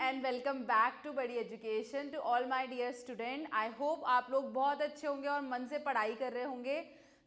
And welcome back to Badi education to all my dear student. I hope आप लोग बहुत अच्छे होंगे और मन से पढ़ाई कर रहे होंगे।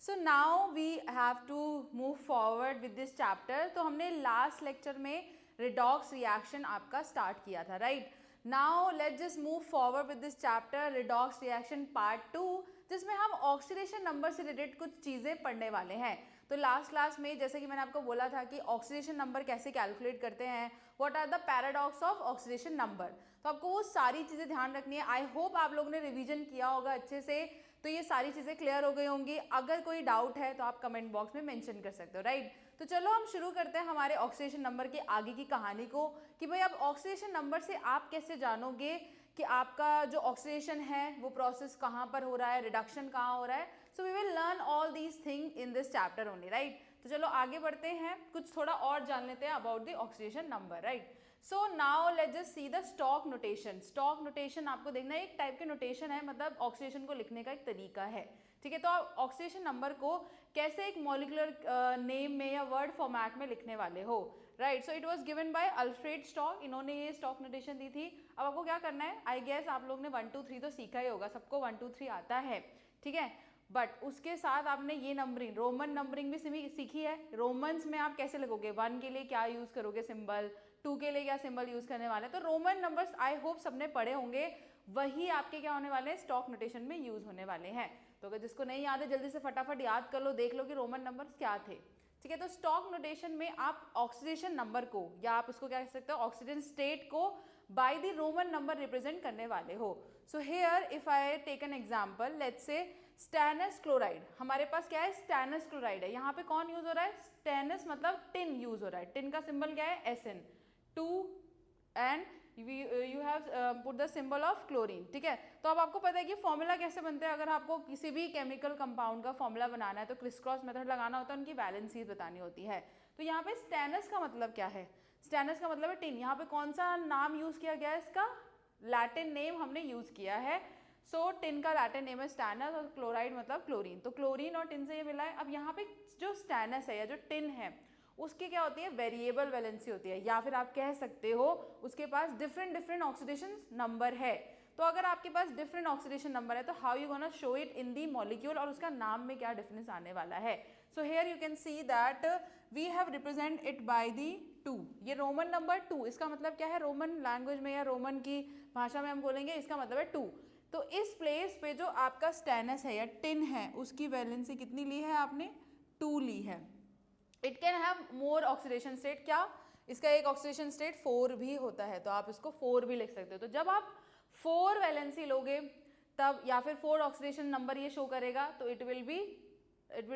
So now we have to move forward with this chapter. तो हमने लास्ट लेक्चर में रिडॉक्स रिएक्शन आपका स्टार्ट किया था, right? Now let's just move forward with this chapter redox reaction part 2, जिसमें हम ऑक्सीडेशन नंबर से रिलेटेड कुछ चीज़ें पढ़ने वाले हैं। तो लास्ट क्लास में जैसे कि मैंने आपको बोला था कि ऑक्सीडेशन नंबर कैसे कैलकुलेट करते हैं, what are the paradox of oxidation number, तो आपको वो सारी चीज़ें ध्यान रखनी है। आई होप आप लोगों ने रिवीजन किया होगा अच्छे से, तो ये सारी चीज़ें क्लियर हो गई होंगी। अगर कोई डाउट है तो आप कमेंट बॉक्स में मेंशन कर सकते हो, राइट? तो चलो हम शुरू करते हैं हमारे ऑक्सीडेशन नंबर के आगे की कहानी को कि भाई अब ऑक्सीडेशन नंबर से आप कैसे जानोगे कि आपका जो ऑक्सीडेशन है वो प्रोसेस कहाँ पर हो रहा है, रिडक्शन कहाँ हो रहा है। So we will learn all these thing in this chapter only, right? तो चलो आगे बढ़ते हैं, कुछ थोड़ा और जान लेते हैं about the oxidation number, right? So now let's just see the stock notation. Stock notation आपको देखना है, एक टाइप के नोटेशन है, मतलब ऑक्सीडेशन को लिखने का एक तरीका है, ठीक है? तो आप ऑक्सीडेशन नंबर को कैसे एक मॉलिक्यूलर नेम में या वर्ड फॉर्मेट में लिखने वाले हो, right? So it was given by Alfred stock, इन्होंने ये स्टॉक नोटेशन दी थी। अब आपको क्या करना है, आई गेस आप लोग ने 1 2 3 तो सीखा ही होगा, सबको 1 2 3 आता है, ठीक है? बट उसके साथ आपने ये नंबरिंग, रोमन नंबरिंग भी सीखी है। रोमन्स में आप कैसे लगोगे, 1 के लिए क्या यूज करोगे सिंबल, 2 के लिए क्या सिंबल यूज करने वाले हैं। तो रोमन नंबर्स आई होप सबने पढ़े होंगे, वही आपके क्या होने वाले हैं, स्टॉक नोटेशन में यूज होने वाले हैं। तो अगर जिसको नहीं याद है जल्दी से फटाफट याद कर लो, देख लो कि रोमन नंबर्स क्या थे, ठीक है? तो स्टॉक नोटेशन में आप ऑक्सीडेशन नंबर को, या आप उसको क्या कह सकते हो, ऑक्सीजन स्टेट को by the roman number represent करने वाले हो। So here if I take an example, let's say stannous chloride, हमारे पास क्या है, स्टैनस क्लोराइड है। यहाँ पे कौन यूज हो रहा है, स्टैनस मतलब टिन यूज हो रहा है। टिन का सिंबल क्या है, Sn, 2 and you have put the symbol of chlorine, ठीक है? तो अब आपको पता है कि फॉर्मूला कैसे बनते हैं। अगर आपको किसी भी केमिकल कंपाउंड का फॉर्मूला बनाना है तो क्रिस क्रॉस मेथड लगाना होता है, उनकी वैलेंसीज बतानी होती है। तो यहाँ पे स्टैनस का मतलब क्या है, स्टैनस का मतलब है टिन। यहाँ पे कौन सा नाम यूज किया गया है, इसका लैटिन नेम हमने यूज किया है। सो टिन का लैटिन नेम है स्टैनस और क्लोराइड मतलब क्लोरीन, तो क्लोरीन और टिन से ये मिला है। अब यहाँ पे जो स्टैनस है या जो टिन है उसकी क्या होती है, वेरिएबल वैलेंसी होती है, या फिर आप कह सकते हो उसके पास डिफरेंट ऑक्सीडेशन नंबर है। तो अगर आपके पास डिफरेंट ऑक्सीडेशन नंबर है तो how you gonna show it in the molecule, और उसका नाम में क्या डिफरेंस आने वाला है। So here you can see that we have represent it by the 2। ये रोमन नंबर 2, इसका मतलब क्या है, रोमन लैंग्वेज में या रोमन की भाषा में हम बोलेंगे इसका मतलब है 2। तो इस प्लेस पे जो आपका स्टैनस है या टिन है उसकी वैलेंसी कितनी ली है आपने, 2 ली है। It can have more oxidation state, क्या इसका एक ऑक्सीडेशन स्टेट 4 भी होता है, तो आप इसको 4 भी लिख सकते हो। तो जब आप 4 वैलेंसी लोगे तब, या फिर 4 ऑक्सीडेशन नंबर ये शो करेगा, तो it will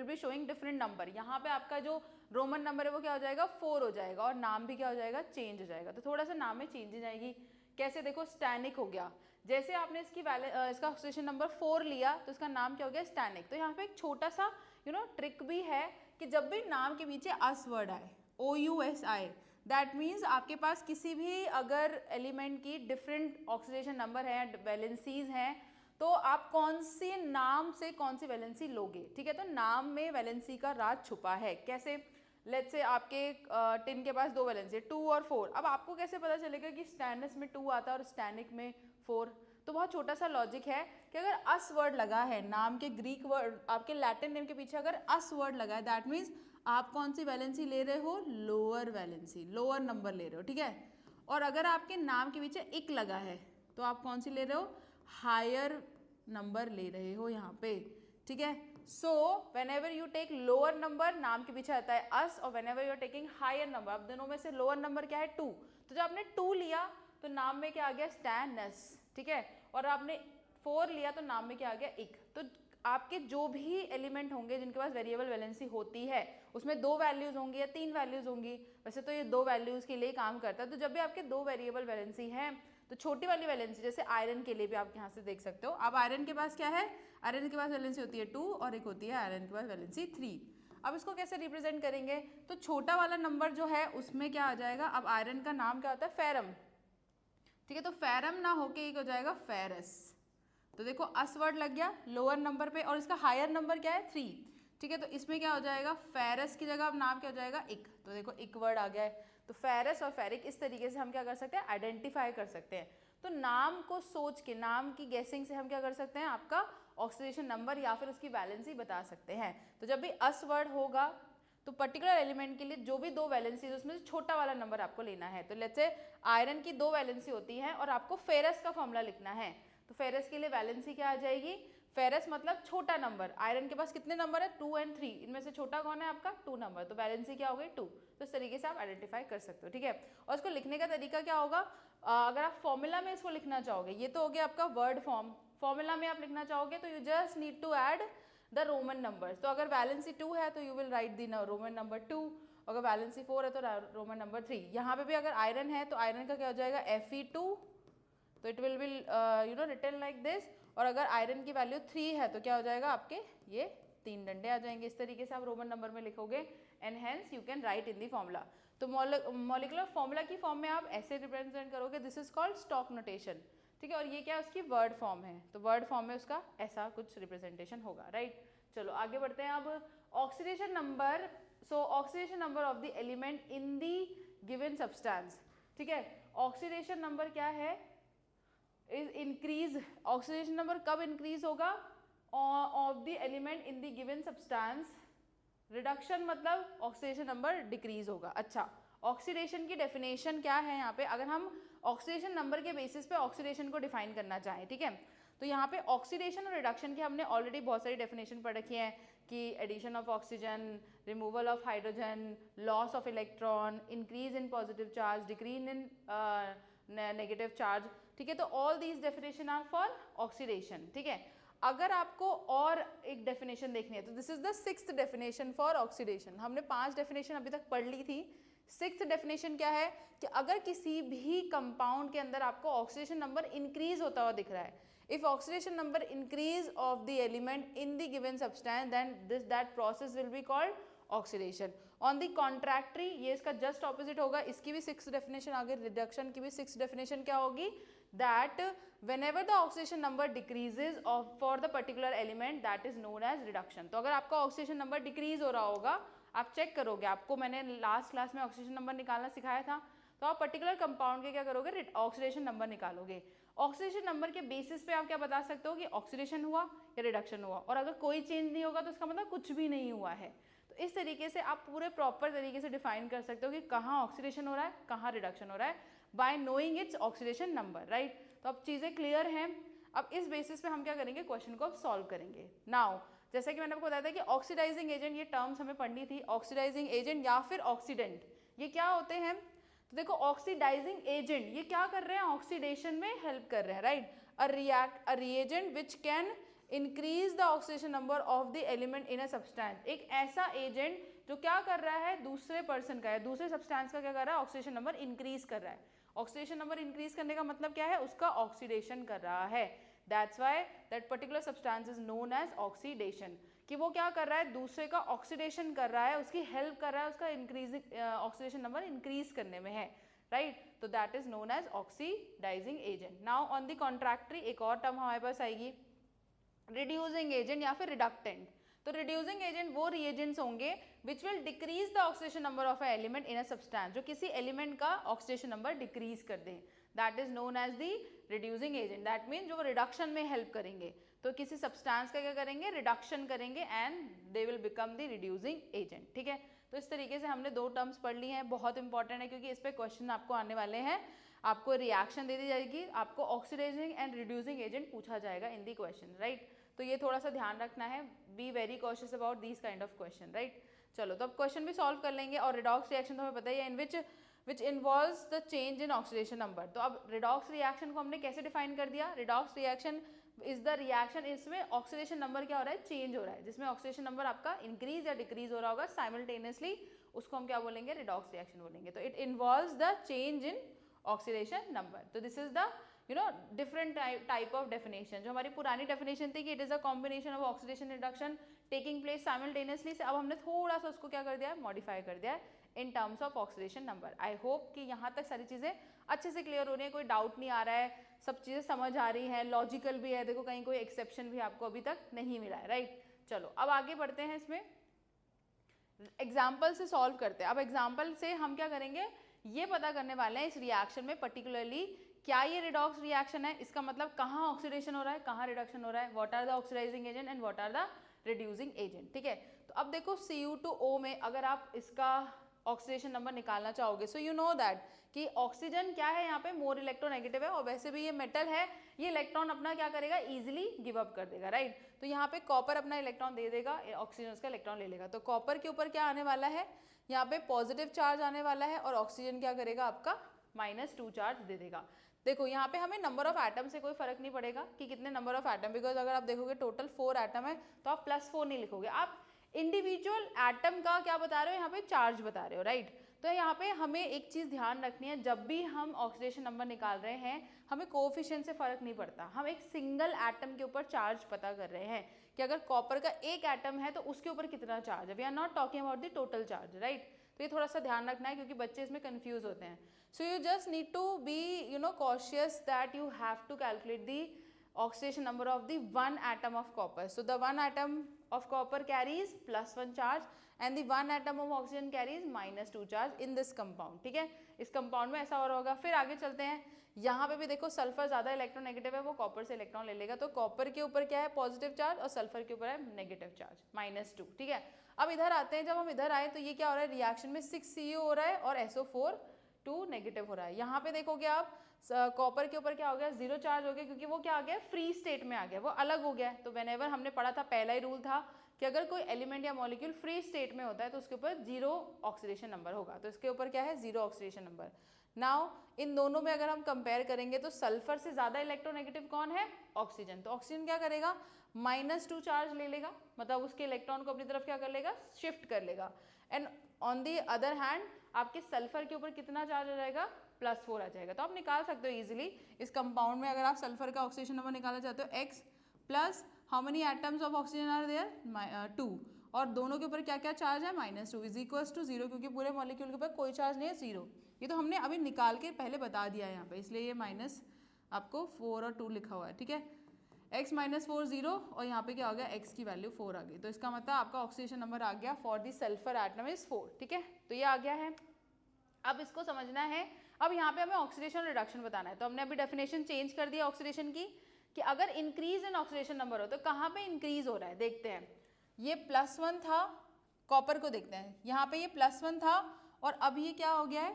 be showing different number. यहाँ पे आपका जो रोमन नंबर है वो क्या हो जाएगा, 4 हो जाएगा, और नाम भी क्या हो जाएगा, चेंज हो जाएगा। तो थोड़ा सा नाम में चेंज हो जाएगी। कैसे, देखो स्टैनिक हो गया, जैसे आपने इसका ऑक्सीडेशन नंबर 4 लिया तो इसका नाम क्या हो गया, स्टैनिक। तो यहाँ पे एक छोटा सा ट्रिक भी है कि जब भी नाम के पीछे अस वर्ड आए, OUSI, दैट मीन्स आपके पास किसी भी अगर एलिमेंट की डिफरेंट ऑक्सीडेशन नंबर है, वैलेंसीज हैं, तो आप कौन सी नाम से कौन सी वैलेंसी लोगे, ठीक है? तो नाम में वैलेंसी का राज छुपा है। कैसे, लेट्स से आपके टिन के पास 2 वैलेंसी, 2 और 4। अब आपको कैसे पता चलेगा कि स्टैनस में 2 आता है और स्टैनिक में 4? तो बहुत छोटा सा लॉजिक है कि अगर अस वर्ड लगा है नाम के, ग्रीक वर्ड आपके लैटिन नेम के पीछे अगर अस वर्ड लगा है, दैट मीन्स आप कौन सी वैलेंसी ले रहे हो, लोअर वैलेंसी, लोअर नंबर ले रहे हो, ठीक है? और अगर आपके नाम के पीछे इक लगा है तो आप कौन सी ले रहे हो, हायर नंबर ले रहे हो यहाँ पे, ठीक है? So whenever you take lower number, नाम के पीछे आता है अस, और whenever you are taking higher number, अब दोनों में से लोअर नंबर क्या है, 2। तो जब आपने 2 लिया तो नाम में क्या आ गया, स्टैनस, ठीक है? और आपने 4 लिया तो नाम में क्या आ गया, इक। तो आपके जो भी एलिमेंट होंगे जिनके पास वेरिएबल वैलेंसी होती है उसमें 2 वैल्यूज होंगी या 3 वैल्यूज होंगी, वैसे तो ये 2 वैल्यूज के लिए काम करता है। तो जब भी आपके 2 वेरिएबल वैलेंसी हैं तो छोटी वाली वैलेंसी, जैसे आयरन के लिए भी आप यहाँ से देख सकते हो, अब आयरन के पास क्या है, आयरन के पास वैलेंसी होती है 2 और एक होती है आयरन के पास वैलेंसी 3। अब इसको कैसे रिप्रेजेंट करेंगे, तो छोटा वाला नंबर जो है उसमें क्या आ जाएगा, अब आयरन का नाम क्या होता है, फेरम, ठीक है? तो फेरम ना होके एक हो जाएगा फेरस। तो देखो अस वर्ड लग गया लोअर नंबर पे, और इसका हायर नंबर क्या है, 3। ठीक है। तो इसमें क्या हो जाएगा, फेरस की जगह अब नाम क्या हो जाएगा, इक। तो देखो इक वर्ड आ गया है। तो फेरस और फेरिक इस तरीके से हम क्या कर सकते हैं, आइडेंटिफाई कर सकते हैं। तो नाम को सोच के, नाम की गेसिंग से हम क्या कर सकते हैं, आपका ऑक्सीडेशन नंबर या फिर उसकी वैलेंसी बता सकते हैं। तो जब भी अस वर्ड होगा तो पर्टिकुलर एलिमेंट के लिए जो भी दो वैलेंसी है उसमें से छोटा वाला नंबर आपको लेना है। तो लेट्स से आयरन की दो वैलेंसी होती है और आपको फेरस का फॉर्मूला लिखना है। तो फेरस के लिए वैलेंसी क्या आ जाएगी, फेरस मतलब छोटा नंबर। आयरन के पास कितने नंबर है, 2 और 3, इनमें से छोटा कौन है आपका, 2 नंबर। तो वैलेंसी क्या हो गई, 2। तो इस तरीके से आप आइडेंटिफाई कर सकते हो, ठीक है। और इसको लिखने का तरीका क्या होगा, अगर आप फॉर्मूला में इसको लिखना चाहोगे, ये तो हो गया आपका वर्ड फॉर्म, फॉर्मूला में आप लिखना चाहोगे तो you just need to add the roman numbers. तो अगर वैलेंसी 2 है तो you will write the roman number 2, अगर वैलेंसी 4 है तो रोमन नंबर 3। यहाँ पे भी अगर आयरन है तो आयरन का क्या हो जाएगा, Fe2, तो it will written like this. और अगर आयरन की वैल्यू 3 है तो क्या हो जाएगा, आपके ये 3 डंडे आ जाएंगे। इस तरीके से आप रोमन नंबर में लिखोगे and hence you can write in the formula. तो मॉलिक्यूलर फॉर्मूला की फॉर्म में आप ऐसे रिप्रेजेंट करोगे, this is called stock notation, ठीक है। और ये क्या है, उसकी वर्ड फॉर्म है। तो वर्ड फॉर्म में उसका ऐसा कुछ रिप्रेजेंटेशन होगा, राइट। चलो आगे बढ़ते हैं अब oxidation number. So oxidation number of the element in the given substance, ठीक है। ऑक्सीडेशन नंबर क्या है, इज इंक्रीज। ऑक्सीडेशन नंबर कब इंक्रीज होगा, of the element in the given substance. Reduction मतलब ऑक्सीडेशन नंबर डिक्रीज होगा। अच्छा, ऑक्सीडेशन की डेफिनेशन क्या है यहाँ पे, अगर हम ऑक्सीडेशन नंबर के बेसिस पे ऑक्सीडेशन को डिफाइन करना चाहें, ठीक है। तो यहाँ पे ऑक्सीडेशन और रिडक्शन की हमने ऑलरेडी बहुत सारी डेफिनेशन पढ़ रखी है कि addition of oxygen, removal of hydrogen, loss of electron, increase in positive charge, decrease in negative charge, ठीक है। तो all these definition are for oxidation, ठीक है। अगर आपको और एक डेफिनेशन देखनी है तो this is the 6th definition for oxidation. हमने 5 डेफिनेशन अभी तक पढ़ ली थी। 6th डेफिनेशन क्या है कि अगर किसी भी कंपाउंड के अंदर आपको ऑक्सीडेशन नंबर इंक्रीज होता हुआ दिख रहा है, if oxidation number increase of the element in the given substance, then that process will be called oxidation. On the contrary, ये इसका जस्ट ऑपोजिट होगा। इसकी भी 6th डेफिनेशन आ गई, रिडक्शन की भी 6th डेफिनेशन क्या होगी, that whenever the oxidation number decreases of for the particular element that is known as reduction। तो अगर आपका ऑक्सीडेशन नंबर डिक्रीज हो रहा होगा, आप चेक करोगे, आपको मैंने लास्ट क्लास में ऑक्सीडेशन नंबर निकालना सिखाया था, तो आप पर्टिकुलर कंपाउंड के क्या करोगे, ऑक्सीडेशन नंबर निकालोगे। ऑक्सीडेशन नंबर के बेसिस पे आप क्या बता सकते हो कि ऑक्सीडेशन हुआ या रिडक्शन हुआ, और अगर कोई चेंज नहीं होगा तो इसका मतलब कुछ भी नहीं हुआ है। तो इस तरीके से आप पूरे प्रॉपर तरीके से डिफाइन कर सकते हो कि कहाँ ऑक्सीडेशन हो रहा है, कहाँ रिडक्शन हो रहा है, bye knowing its oxidation number, right. तो अब चीज़ें क्लियर हैं। अब इस बेसिस पे हम क्या करेंगे, क्वेश्चन को सॉल्व करेंगे। नाउ जैसा कि मैंने आपको बताया था कि ऑक्सीडाइजिंग एजेंट, ये टर्म्स हमें पढ़नी थी। ऑक्सीडाइजिंग एजेंट या फिर ऑक्सीडेंट, ये क्या होते हैं, तो देखो ऑक्सीडाइजिंग एजेंट ये क्या कर रहे हैं, ऑक्सीडेशन में हेल्प कर रहे हैं, right. A reagent which can increase the oxidation number of the element in a substance. एक ऐसा एजेंट जो क्या कर रहा है, दूसरे पर्सन का या दूसरे सब्सटेंस का क्या कर रहा है, ऑक्सीडेशन नंबर इंक्रीज कर रहा है। ऑक्सीडेशन नंबर इंक्रीज करने का मतलब क्या है, उसका ऑक्सीडेशन कर रहा है। That's why that particular substance is known as oxidation, कि वो क्या कर रहा है, दूसरे का ऑक्सीडेशन कर रहा है, उसकी हेल्प कर रहा है, उसका इंक्रीजिंग ऑक्सीडेशन नंबर इंक्रीज करने में है, राइट। तो that is known as oxidising agent. Now on the contrary एक और टर्म हमारे पास आएगी, रिड्यूसिंग एजेंट या फिर रिडक्टेंट। तो रिड्यूसिंग एजेंट वो रिएजेंट्स होंगे which will decrease the oxidation number of a element in a substance, जो किसी एलिमेंट का ऑक्सीडेशन नंबर डिक्रीज कर दें, that is known as the reducing agent. That mean जो रिडक्शन में हेल्प करेंगे, तो किसी सब्सटेंस का क्या करेंगे, रिडक्शन करेंगे and they will become the reducing agent, ठीक है। तो इस तरीके से हमने 2 टर्म्स पढ़ ली हैं, बहुत इंपॉर्टेंट है क्योंकि इस पर क्वेश्चन आपको आने वाले हैं। आपको रिएक्शन दे दी जाएगी, आपको ऑक्सीडाइजिंग एंड रिड्यूसिंग एजेंट पूछा जाएगा इन दी क्वेश्चन, राइट। तो ये थोड़ा सा ध्यान रखना है, be very cautious about this kind of question, right. चलो तो अब क्वेश्चन भी सॉल्व कर लेंगे। और रिडॉक्स रिएक्शन तो हमें पता ही है, in which involves the change in oxidation number. तो अब रिडॉक्स रिएक्शन को हमने कैसे डिफाइन कर दिया, redox reaction is the reaction, इसमें ऑक्सीडेशन नंबर क्या हो रहा है, चेंज हो रहा है, जिसमें ऑक्सीडेशन नंबर आपका इंक्रीज या डिक्रीज हो रहा होगा साइमल्टेनियसली, उसको हम क्या बोलेंगे, रिडॉक्स रिएक्शन बोलेंगे। तो it involves the change in oxidation number. तो this is the different type of definition. जो हमारी पुरानी डेफिनेशन थी कि it is a combination of oxidation reduction taking place simultaneously, से अब हमने थोड़ा सा उसको क्या कर दिया है, मॉडिफाई कर दिया है in terms of oxidation number. I hope कि यहाँ तक सारी चीज़ें अच्छे से क्लियर हो रही है, कोई डाउट नहीं आ रहा है, सब चीज़ें समझ आ रही हैं, लॉजिकल भी है, देखो कहीं कोई एक्सेप्शन भी आपको अभी तक नहीं मिला है, राइट। चलो अब आगे बढ़ते हैं इसमें। एग्जाम्पल से सॉल्व करते हैं। अब एग्जाम्पल से हम क्या करेंगे, ये पता करने वाले हैं इस रिएक्शन में पर्टिकुलरली क्या ये रिडॉक्स रिएक्शन है, इसका मतलब कहाँ ऑक्सीडेशन हो रहा है, कहाँ रिडक्शन हो रहा है, what are the oxidizing agent and what are the reducing agent. ठीक है, तो अब देखो Cu2O में अगर आप इसका ऑक्सीडेशन नंबर निकालना चाहोगे, सो यू नो दैट कि ऑक्सीजन क्या है यहाँ पे मोर इलेक्ट्रोनेगेटिव है, और वैसे भी ये मेटल है, ये इलेक्ट्रॉन अपना क्या करेगा, इजीली गिव अप कर देगा, राइट। तो यहाँ पे कॉपर अपना इलेक्ट्रॉन दे देगा, ऑक्सीजन उसका इलेक्ट्रॉन ले लेगा, तो कॉपर के ऊपर क्या आने वाला है, यहाँ पे पॉजिटिव चार्ज आने वाला है, और ऑक्सीजन क्या करेगा आपका -2 चार्ज दे देगा। देखो यहाँ पे हमें नंबर ऑफ एटम से कोई फर्क नहीं पड़ेगा कि कितने नंबर ऑफ एटम, बिकॉज अगर आप देखोगे टोटल 4 एटम है तो आप +4 नहीं लिखोगे, आप इंडिविजुअल एटम का क्या बता रहे हो, यहाँ पे चार्ज बता रहे हो, राइट। तो यहाँ पे हमें एक चीज़ ध्यान रखनी है, जब भी हम ऑक्सीडेशन नंबर निकाल रहे हैं हमें कोएफिशिएंट से फर्क नहीं पड़ता, हम एक सिंगल एटम के ऊपर चार्ज पता कर रहे हैं कि अगर कॉपर का एक एटम है तो उसके ऊपर कितना चार्ज है, we are not talking about the total charge, right. तो ये थोड़ा सा ध्यान रखना है क्योंकि बच्चे इसमें कंफ्यूज होते हैं। So you just need to be cautious that you have to calculate the oxidation number of the one atom of copper. So the one atom of copper carries +1 charge and the one atom of oxygen carries -2 charge in this compound. ठीक है, इस compound में ऐसा और होगा। फिर आगे चलते हैं, यहाँ पे भी देखो सल्फर ज़्यादा इलेक्ट्रोनेगेटिव है, वो कॉपर से इलेक्ट्रॉन ले लेगा, तो कॉपर के ऊपर क्या है पॉजिटिव चार्ज और सल्फर के ऊपर है नेगेटिव चार्ज -2। ठीक है, अब इधर आते हैं, जब हम इधर आए तो ये क्या हो रहा है, रिएक्शन में 6Cu हो रहा है और SO4 2 नेगेटिव हो रहा है। यहाँ पे देखोगे आप कॉपर के ऊपर क्या हो गया, 0 चार्ज हो गया, क्योंकि वो क्या आ गया, फ्री स्टेट में आ गया, वो अलग हो गया है। तो व्हेनेवर हमने पढ़ा था, पहला ही रूल था कि अगर कोई एलिमेंट या मॉलिक्यूल फ्री स्टेट में होता है तो उसके ऊपर 0 ऑक्सीडेशन नंबर होगा, तो इसके ऊपर क्या है 0 ऑक्सीडेशन नंबर। नाउ इन दोनों में अगर हम कंपेयर करेंगे तो सल्फर से ज़्यादा इलेक्ट्रोनेगेटिव कौन है, ऑक्सीजन। तो ऑक्सीजन क्या करेगा, -2 चार्ज ले लेगा, मतलब उसके इलेक्ट्रॉन को अपनी तरफ क्या कर लेगा, शिफ्ट कर लेगा। And on the other hand आपके सल्फर के ऊपर कितना चार्ज आ जाएगा, +4 आ जाएगा। तो आप निकाल सकते हो इजीली इस कंपाउंड में, अगर आप सल्फर का ऑक्सीडेशन नंबर निकालना चाहते हो, X plus how many atoms of oxygen are there 2, और दोनों के ऊपर क्या क्या चार्ज है -2 इज इक्वल्स टू 0, क्योंकि पूरे मॉलिक्यूल के ऊपर कोई चार्ज नहीं है, 0। ये तो हमने अभी निकाल के पहले बता दिया है यहाँ पे, इसलिए ये माइनस आपको 4 और 2 लिखा हुआ है। ठीक है, x -4 0, और यहाँ पे क्या हो गया, x की वैल्यू 4 आ गई, तो इसका मतलब आपका ऑक्सीडेशन नंबर आ गया for the sulphur atom is 4। ठीक है, तो ये आ गया है। अब इसको समझना है, अब यहाँ पे हमें ऑक्सीडेशन रिडक्शन बताना है, तो हमने अभी डेफिनेशन चेंज कर दिया ऑक्सीडेशन की, कि अगर इंक्रीज इन ऑक्सीडेशन नंबर हो तो कहाँ पे इंक्रीज हो रहा है, देखते हैं। ये +1 था, कॉपर को देखते हैं, यहाँ पे ये +1 था और अब ये क्या हो गया है,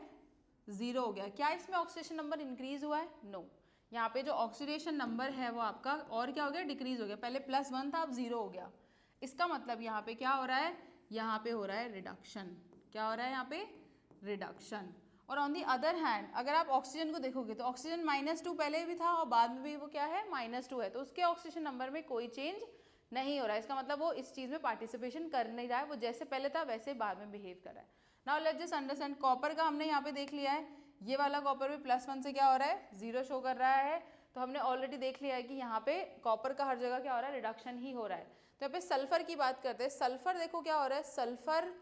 0 हो गया। क्या इसमें ऑक्सीडेशन नंबर इंक्रीज हुआ है, नो। यहाँ पे जो ऑक्सीडेशन नंबर है वो आपका और क्या हो गया, डिक्रीज हो गया, पहले +1 था अब 0 हो गया। इसका मतलब यहाँ पे क्या हो रहा है, यहाँ पे हो रहा है रिडक्शन। क्या हो रहा है यहाँ पे, रिडक्शन। और ऑन दी अदर हैंड अगर आप ऑक्सीजन को देखोगे तो ऑक्सीजन -2 पहले भी था और बाद में भी वो क्या है, -2 है, तो उसके ऑक्सीडेशन नंबर में कोई चेंज नहीं हो रहा है। इसका मतलब वो इस चीज़ में पार्टिसिपेशन कर नहीं रहा है, वो जैसे पहले था वैसे बाद में बिहेव कर रहा है। Now let's just understand, copper का हमने यहाँ पे देख लिया है, ये वाला कॉपर भी +1 से क्या हो रहा है, 0 शो कर रहा है, तो हमने ऑलरेडी देख लिया है कि यहाँ पे कॉपर का हर जगह क्या हो रहा है, रिडक्शन ही हो रहा है। तो यहाँ पे सल्फर की बात करते हैं, सल्फर देखो क्या हो रहा है, सल्फर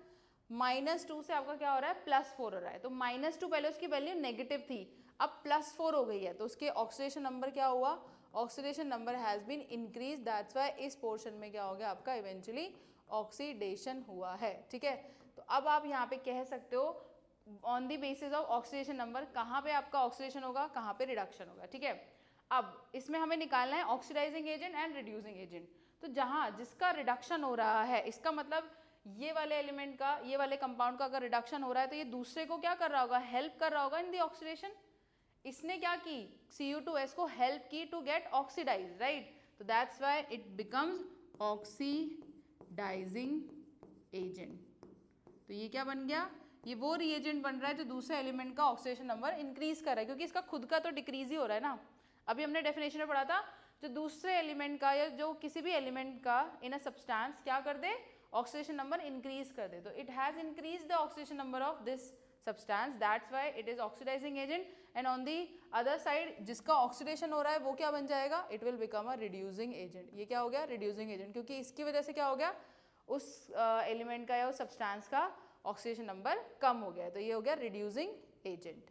-2 से आपका क्या हो रहा है, +4 हो रहा है। तो -2 पहले उसकी वैल्यू नेगेटिव थी, अब +4 हो गई है, तो उसके ऑक्सीडेशन नंबर क्या हुआ, oxidation number has been increase, that's why इस पोर्शन में क्या हो गया आपका, इवेंचुअली ऑक्सीडेशन हुआ है। ठीक है, तो अब आप यहाँ पे कह सकते हो on the basis of oxidation number कहाँ पे आपका ऑक्सीडेशन होगा, कहाँ पे रिडक्शन होगा। ठीक है, अब इसमें हमें निकालना है oxidizing agent and reducing agent. तो जहाँ जिसका रिडक्शन हो रहा है, इसका मतलब ये वाले एलिमेंट का, ये वाले कंपाउंड का अगर रिडक्शन हो रहा है तो ये दूसरे को क्या कर रहा होगा, हेल्प कर रहा होगा इन दी ऑक्सीडेशन। इसने क्या की, Cu2S को हेल्प की टू गेट ऑक्सीडाइज, राइट। तो that's why it becomes oxidizing agent. तो ये क्या बन गया, ये वो रिएजेंट बन रहा है जो दूसरे एलिमेंट का ऑक्सीडेशन नंबर इंक्रीज कर रहा है, क्योंकि इसका खुद का तो डिक्रीज ही हो रहा है ना। अभी हमने डेफिनेशन में पढ़ा था, जो दूसरे एलिमेंट का या जो किसी भी एलिमेंट का इन अ सब्सटेंस क्या कर दे, ऑक्सीडेशन नंबर इंक्रीज कर दे, तो it has increase the oxidation number of this substance, that's why it is oxidizing agent, and on the other side जिसका ऑक्सीडेशन हो रहा है वो क्या बन जाएगा, it will become a reducing agent। ये क्या हो गया, reducing agent, क्योंकि इसकी वजह से क्या हो गया, उस एलिमेंट का या उस सब्सटेंस का ऑक्सीडेशन नंबर कम हो गया, तो ये हो गया रिड्यूसिंग एजेंट।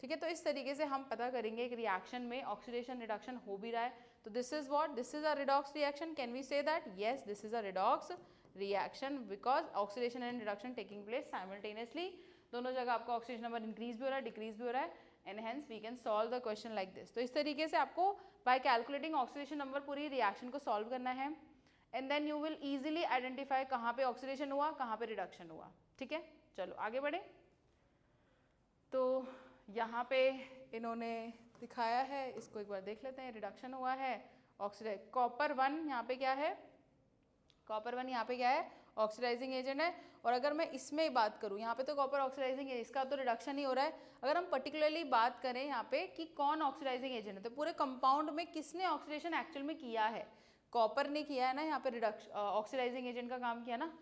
ठीक है, तो इस तरीके से हम पता करेंगे एक रिएक्शन में ऑक्सीडेशन रिडक्शन हो भी रहा है, तो this is what, this is a redox reaction. Can we say that, yes this is a redox reaction because oxidation and reduction taking place simultaneously, दोनों जगह आपका ऑक्सीडेशन नंबर इंक्रीज भी हो रहा है, डिक्रीज भी हो रहा है, and hence we can solve the question like this. तो इस तरीके से आपको बाय कैलकुलेटिंग ऑक्सीडेशन नंबर पूरी रिएक्शन को सॉल्व करना है, and then you will easily identify कहाँ पे ऑक्सीडेशन हुआ, कहाँ पे रिडक्शन हुआ। ठीक है, चलो आगे बढ़े। तो यहाँ पे इन्होंने दिखाया है, इसको एक बार देख लेते हैं। रिडक्शन हुआ है, ऑक्सीडाइज कॉपर 1 यहाँ पे क्या है, कॉपर 1 यहाँ पे क्या है, ऑक्सीडाइजिंग एजेंट है। और अगर मैं इसमें बात करूँ, यहाँ पे तो कॉपर ऑक्सीडाइजिंग है, इसका तो रिडक्शन ही हो रहा है। अगर हम पर्टिकुलरली बात करें यहाँ पे कि कौन ऑक्सीडाइजिंग एजेंट है, तो पूरे कंपाउंड में किसने ऑक्सीडेशन एक्चुअल में किया है, कॉपर ने किया है ना यहाँ पे रिडक्शन, ऑक्सीडाइजिंग एजेंट का काम किया ना,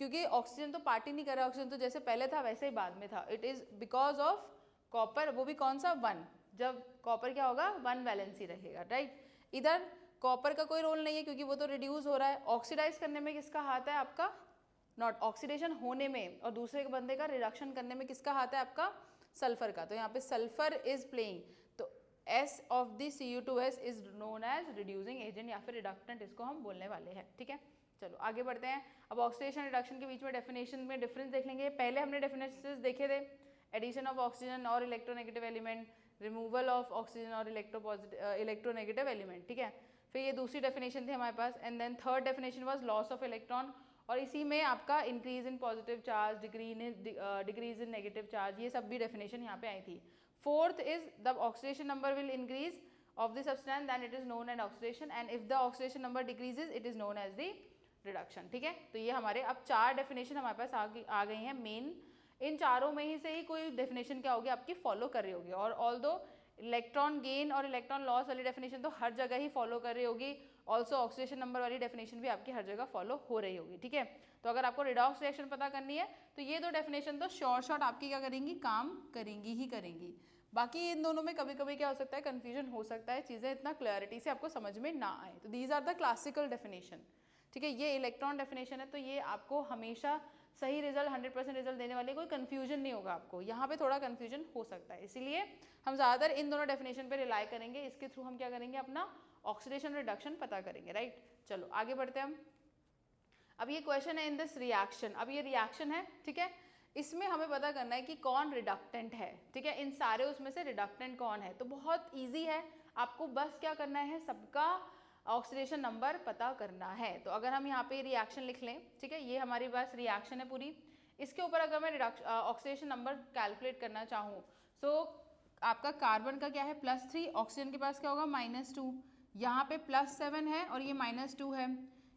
क्योंकि ऑक्सीजन तो पार्ट ही नहीं कर रहा, ऑक्सीजन तो जैसे पहले था वैसे ही बाद में था। It is because of copper, वो भी कौन सा 1, जब कॉपर क्या होगा 1 वैलेंसी रहेगा, राइट। इधर कॉपर का कोई रोल नहीं है क्योंकि वो तो रिड्यूस हो रहा है। ऑक्सीडाइज करने में किसका हाथ है आपका, नॉट ऑक्सीडेशन होने में, और दूसरे के बंदे का रिडक्शन करने में किसका हाथ है आपका, सल्फर का। तो यहाँ पे सल्फर इज प्लेइंग, तो S of the Cu2S is known as reducing agent या फिर रिडक्टेंट, इसको हम बोलने वाले हैं। ठीक है, चलो आगे बढ़ते हैं। अब ऑक्सीडेशन रिडक्शन के बीच में डेफिनेशन में डिफरेंस देख लेंगे। पहले हमने डेफिनेशंस देखे थे, एडिशन ऑफ ऑक्सीजन और electronegative element, removal of oxygen और इलेक्ट्रोनेगेटिव एलिमेंट। ठीक है, फिर ये दूसरी डेफिनेशन थी हमारे पास, and then third definition was loss of electron, और इसी में आपका increase in positive charge, decrease in negative charge, ये सब भी डेफिनेशन यहाँ पे आई थी। Fourth is the oxidation number will increase of the substance then it is known as oxidation, and if the oxidation number decreases it is known as the reduction। ठीक है, तो ये हमारे अब 4 डेफिनेशन हमारे पास आ गई हैं मेन। इन चारों में ही से ही कोई डेफिनेशन क्या होगी आपकी फॉलो कर रही होगी, और ऑल्दो इलेक्ट्रॉन गेन और इलेक्ट्रॉन लॉस वाली डेफिनेशन तो हर जगह ही फॉलो कर रही होगी, ऑल्सो ऑक्सीडेशन नंबर वाली डेफिनेशन भी आपकी हर जगह फॉलो हो रही होगी। ठीक है, तो अगर आपको रिडॉक्स रिएक्शन पता करनी है तो ये दो डेफिनेशन तो शॉर्ट आपकी क्या करेंगी, काम करेंगी ही करेंगी। बाकी इन दोनों में कभी कभी क्या हो सकता है, कन्फ्यूजन हो सकता है, चीज़ें इतना क्लैरिटी से आपको समझ में ना आए। तो these are the classical definition. ठीक है, ये इलेक्ट्रॉन डेफिनेशन है, तो ये आपको हमेशा सही रिजल्ट 100% रिजल्ट देने वाली, कोई कन्फ्यूजन नहीं होगा आपको। यहाँ पे थोड़ा कन्फ्यूजन हो सकता है, इसीलिए हम ज़्यादातर इन दोनों डेफिनेशन पे रिलाई करेंगे। इसके थ्रू हम क्या करेंगे, अपना ऑक्सीडेशन रिडक्शन पता करेंगे, राइट। चलो आगे बढ़ते हैं हम। अब ये क्वेश्चन है इन दिस रिएक्शन, अब ये रिएक्शन है, ठीक है, इसमें हमें पता करना है कि कौन रिडक्टेंट है। ठीक है, इन सारे उसमें से रिडक्टेंट कौन है, तो बहुत इजी है, आपको बस क्या करना है, सबका ऑक्सीडेशन नंबर पता करना है। तो अगर हम यहाँ पे रिएक्शन लिख लें, ठीक है, ये हमारी बस रिएक्शन है पूरी, इसके ऊपर अगर मैं ऑक्सीडेशन नंबर कैलकुलेट करना चाहूँ, सो आपका कार्बन का क्या है +3, ऑक्सीजन के पास क्या होगा -2, यहाँ पे +7 है और ये -2 है,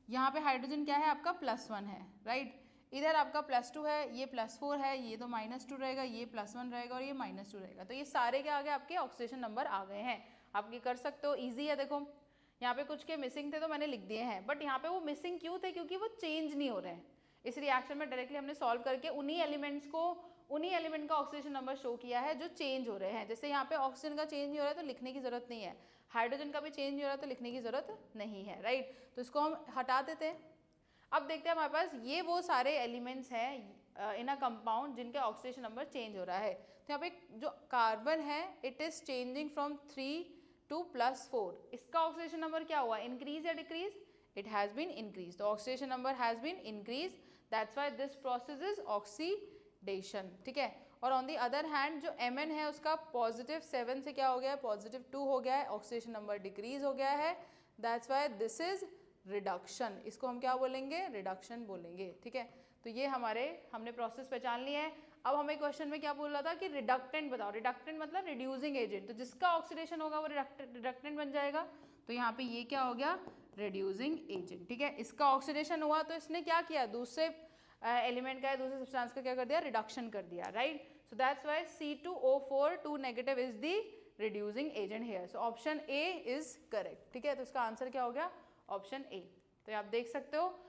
यहाँ पे हाइड्रोजन क्या है आपका +1 है, राइट। इधर आपका +2 है, ये +4 है, ये तो -2 रहेगा, ये +1 रहेगा और ये -2 रहेगा। तो ये सारे क्या आ गए आपके ऑक्सीडेशन नंबर आ गए हैं। आप ये कर सकते हो, ईजी है। देखो यहाँ पे कुछ के मिसिंग थे तो मैंने लिख दिए हैं, बट यहाँ पे वो मिसिंग क्यों थे, क्योंकि वो चेंज नहीं हो रहे हैं। इस रिएक्शन में डायरेक्टली हमने सॉल्व करके उन्हीं एलिमेंट का ऑक्सीडेशन नंबर शो किया है जो चेंज हो रहे हैं। जैसे यहाँ पे ऑक्सीजन का चेंज नहीं हो रहा है तो लिखने की जरूरत नहीं है, हाइड्रोजन का भी चेंज नहीं हो रहा है तो लिखने की जरूरत नहीं है, राइट। तो इसको हम हटा देते हैं। अब देखते हैं हमारे पास ये वो सारे एलिमेंट्स हैं इन अ कंपाउंड जिनके ऑक्सीडेशन नंबर चेंज हो रहा है। तो यहाँ पे जो कार्बन है it is changing from 3 to +4, इसका ऑक्सीडेशन नंबर क्या हुआ, इंक्रीज या decrease, it has been increase. तो oxidation number has been increase, that's why this process is oxidation. ठीक है, और ऑन दी अदर हैंड जो Mn है उसका +7 से क्या हो गया है, +2 हो गया है, ऑक्सीडेशन नंबर डिक्रीज हो गया है, that's why this is reduction. इसको हम क्या बोलेंगे, रिडक्शन बोलेंगे। ठीक है, तो ये हमने प्रोसेस पहचान लिया है। अब हमें क्वेश्चन में क्या बोल रहा था कि रिडक्टेंट बताओ, रिडक्टेंट मतलब रिड्यूसिंग एजेंट, तो जिसका ऑक्सीडेशन होगा वो रिडक्टेंट बन जाएगा। तो यहाँ पे ये क्या हो गया, रिड्यूसिंग एजेंट। ठीक है, इसका ऑक्सीडेशन हुआ तो इसने क्या किया, दूसरे एलिमेंट का, दूसरे सब्सटेंस का क्या कर दिया, रिडक्शन कर दिया, right. So that's why C2O4 2 negative is the reducing agent here. So option A is correct. ठीक है, तो इसका आंसर क्या हो गया, ऑप्शन ए। तो आप देख सकते हो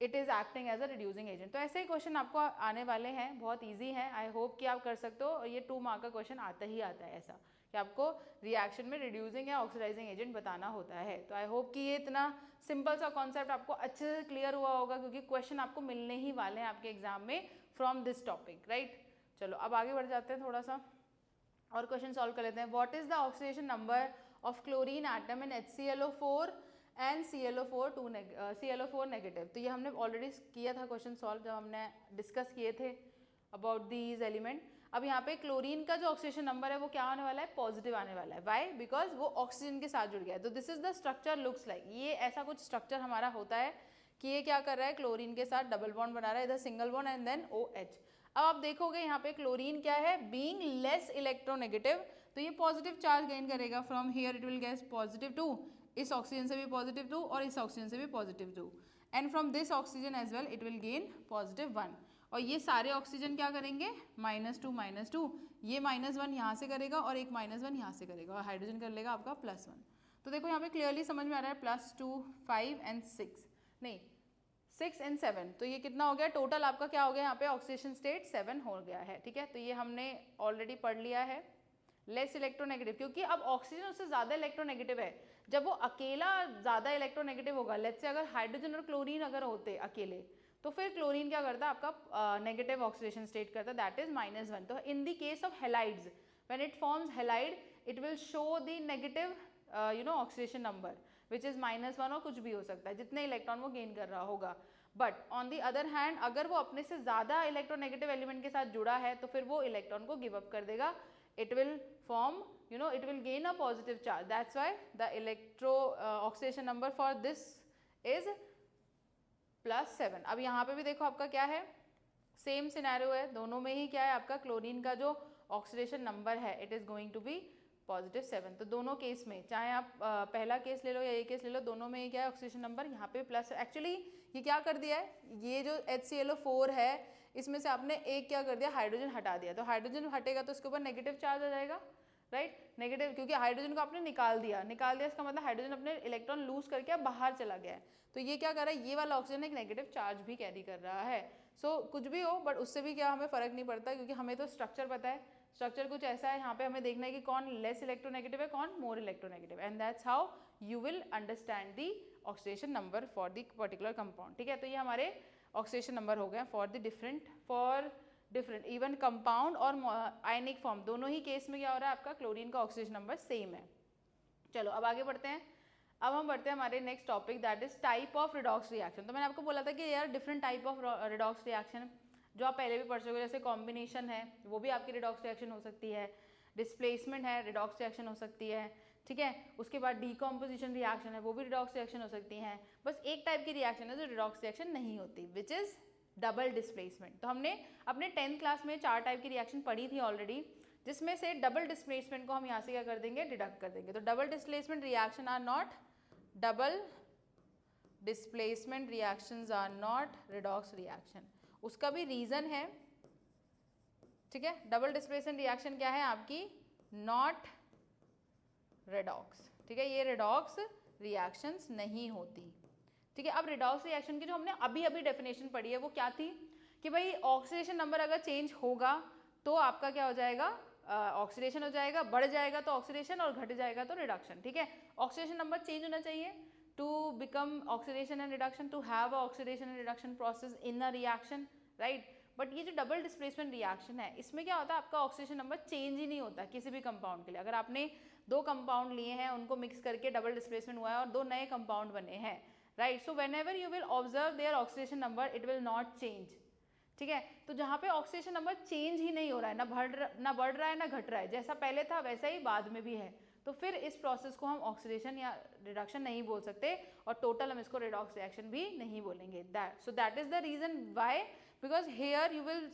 it is acting as a reducing agent. तो ऐसे ही क्वेश्चन आपको आने वाले हैं, बहुत इजी है, आई होप कि आप कर सकते हो। और ये 2 मार्क का क्वेश्चन आता ही आता है ऐसा कि आपको रिएक्शन में रिड्यूसिंग या ऑक्सीडाइजिंग एजेंट बताना होता है। तो आई होप कि ये इतना सिंपल सा कॉन्सेप्ट आपको अच्छे से क्लियर हुआ होगा, क्योंकि क्वेश्चन आपको मिलने ही वाले हैं आपके एग्जाम में फ्रॉम दिस टॉपिक, राइट। चलो अब आगे बढ़ जाते हैं, थोड़ा सा और क्वेश्चन सॉल्व कर लेते हैं। What is the oxidation number of chlorine atom in HClO4 and ClO4 negative. तो ये हमने ऑलरेडी किया था क्वेश्चन सॉल्व जब हमने डिस्कस किए थे अबाउट दीज एलिमेंट। अब यहाँ पे क्लोरीन का जो ऑक्सीडेशन नंबर है वो क्या आने वाला है, पॉजिटिव आने वाला है। वाई? बिकॉज वो ऑक्सीजन के साथ जुड़ गया है। तो this is the structure looks like, ये ऐसा कुछ स्ट्रक्चर हमारा होता है कि ये क्या कर रहा है, क्लोरीन के साथ डबल बॉन्ड बना रहा है, इधर single bond and then OH। अब आप देखोगे यहाँ पे क्लोरीन क्या है, बीइंग लेस इलेक्ट्रोनेगेटिव, तो ये पॉजिटिव चार्ज गेन करेगा। From here it will get +2, इस ऑक्सीजन से भी +2 और इस ऑक्सीजन से भी +2, and from this oxygen as well it will gain +1। और ये सारे ऑक्सीजन क्या करेंगे, -2, ये -1 यहाँ से करेगा और एक -1 यहाँ से करेगा और हाइड्रोजन कर लेगा आपका +1। तो देखो यहाँ पे क्लियरली समझ में आ रहा है, +2, 5 एंड 6, नहीं 6 एंड 7, तो ये कितना हो गया टोटल आपका, क्या हो गया यहाँ पे ऑक्सीडेशन स्टेट 7 हो गया है। ठीक है, तो ये हमने ऑलरेडी पढ़ लिया है। लेस इलेक्ट्रोनेगेटिव, क्योंकि अब ऑक्सीजन उससे ज़्यादा इलेक्ट्रोनेगेटिव है। जब वो अकेला ज़्यादा इलेक्ट्रोनेगेटिव होगा, लेट्स से अगर हाइड्रोजन और क्लोरीन अगर होते अकेले, तो फिर क्लोरीन क्या करता है आपका, नेगेटिव ऑक्सीडेशन स्टेट करता है, दैट इज -1। तो in the case of halides, when it forms halide, it will show the negative oxidation number which is -1, और कुछ भी हो सकता है जितने इलेक्ट्रॉन वो गेन कर रहा होगा। But on the other hand, अगर वो अपने से ज़्यादा इलेक्ट्रोनेगेटिव एलिमेंट के साथ जुड़ा है, तो फिर वो इलेक्ट्रॉन को गिव अप कर देगा। It will form, it will gain a positive charge. That's why the oxidation number for this is +7। अब यहाँ पे भी देखो आपका क्या है, सेम सिनेरियो है, दोनों में ही क्या है आपका, क्लोरीन का जो ऑक्सीडेशन नंबर है it is going to be +7। तो दोनों केस में, चाहे आप पहला केस ले लो या ये केस ले लो, दोनों में ही क्या है ऑक्सीडेशन नंबर यहाँ पे प्लस। एक्चुअली ये क्या कर दिया है, ये जो HClO4 है इसमें से आपने एक क्या कर दिया, हाइड्रोजन हटा दिया। तो हाइड्रोजन हटेगा तो इसके ऊपर नेगेटिव चार्ज आ जाएगा, राइट, नेगेटिव, क्योंकि हाइड्रोजन को आपने निकाल दिया इसका मतलब हाइड्रोजन अपने इलेक्ट्रॉन लूज करके बाहर चला गया है। तो ये क्या कर रहा है, ये वाला ऑक्सीजन एक नेगेटिव चार्ज भी कैरी कर रहा है। सो कुछ भी हो, बट उससे भी क्या हमें फर्क नहीं पड़ता, क्योंकि हमें तो स्ट्रक्चर पता है। स्ट्रक्चर कुछ ऐसा है, यहाँ पे हमें देखना है कि कौन लेस इलेक्ट्रोनेगेटिव है, कौन more electronegative, and that's how you will understand the oxidation number for the particular compound. ठीक है, तो ये हमारे ऑक्सीडेशन नंबर हो गए फॉर डिफरेंट इवन कंपाउंड और आयनिक फॉर्म, दोनों ही केस में क्या हो रहा है आपका, क्लोरीन का ऑक्सीडेशन नंबर सेम है। चलो अब आगे बढ़ते हैं। अब हम बढ़ते हैं हमारे next topic, that is type of redox reaction. तो मैंने आपको बोला था कि यार different type of redox reaction जो आप पहले भी पढ़ चुके हो, जैसे कॉम्बिनेशन है वो भी आपकी रिडॉक्स रिएक्शन हो सकती है, डिस्प्लेसमेंट है रिडॉक्स रिएक्शन हो सकती है। ठीक है, उसके बाद डीकॉम्पोजिशन रिएक्शन है, वो भी रिडॉक्स रिएक्शन हो सकती हैं। बस एक टाइप की रिएक्शन है जो रिडॉक्स रिएक्शन नहीं होती, विच इज डबल डिस्प्लेसमेंट। तो हमने अपने 10th क्लास में 4 टाइप की रिएक्शन पढ़ी थी ऑलरेडी, जिसमें से डबल डिस्प्लेसमेंट को हम यहाँ से क्या कर देंगे, डिडक्ट कर देंगे। तो double displacement reaction are not redox reaction. उसका भी रीजन है, ठीक है। डबल डिस्प्लेसमेंट रिएक्शन क्या है आपकी, नॉट रिडॉक्स। ठीक है, ये रिडॉक्स रिएक्शंस नहीं होती। ठीक है, अब रिडॉक्स रिएक्शन की जो हमने अभी अभी डेफिनेशन पढ़ी है वो क्या थी कि भाई ऑक्सीडेशन नंबर अगर चेंज होगा तो आपका क्या हो जाएगा, ऑक्सीडेशन हो जाएगा, बढ़ जाएगा तो ऑक्सीडेशन और घट जाएगा तो रिडक्शन। ठीक है, ऑक्सीडेशन नंबर चेंज होना चाहिए to become oxidation and reduction, to have a oxidation and reduction process in a reaction, right. But ये जो डबल डिस्प्लेसमेंट रिएक्शन है इसमें क्या होता है, आपका ऑक्सीडेशन नंबर चेंज ही नहीं होता किसी भी कंपाउंड के लिए। अगर आपने 2 कंपाउंड लिए हैं, उनको मिक्स करके डबल डिस्प्लेसमेंट हुआ है और 2 नए कंपाउंड बने हैं, right, so whenever you will observe their oxidation number it will not change. ठीक है, तो जहाँ पे ऑक्सीडेशन नंबर चेंज ही नहीं हो रहा है, ना बढ़ रहा है ना घट रहा है, जैसा पहले था वैसा ही बाद में भी है, तो फिर इस प्रोसेस को हम ऑक्सीडेशन या रिडक्शन नहीं बोल सकते और टोटल हम इसको रिडॉक्स रिएक्शन भी नहीं बोलेंगे। So that is the reason why, because here you will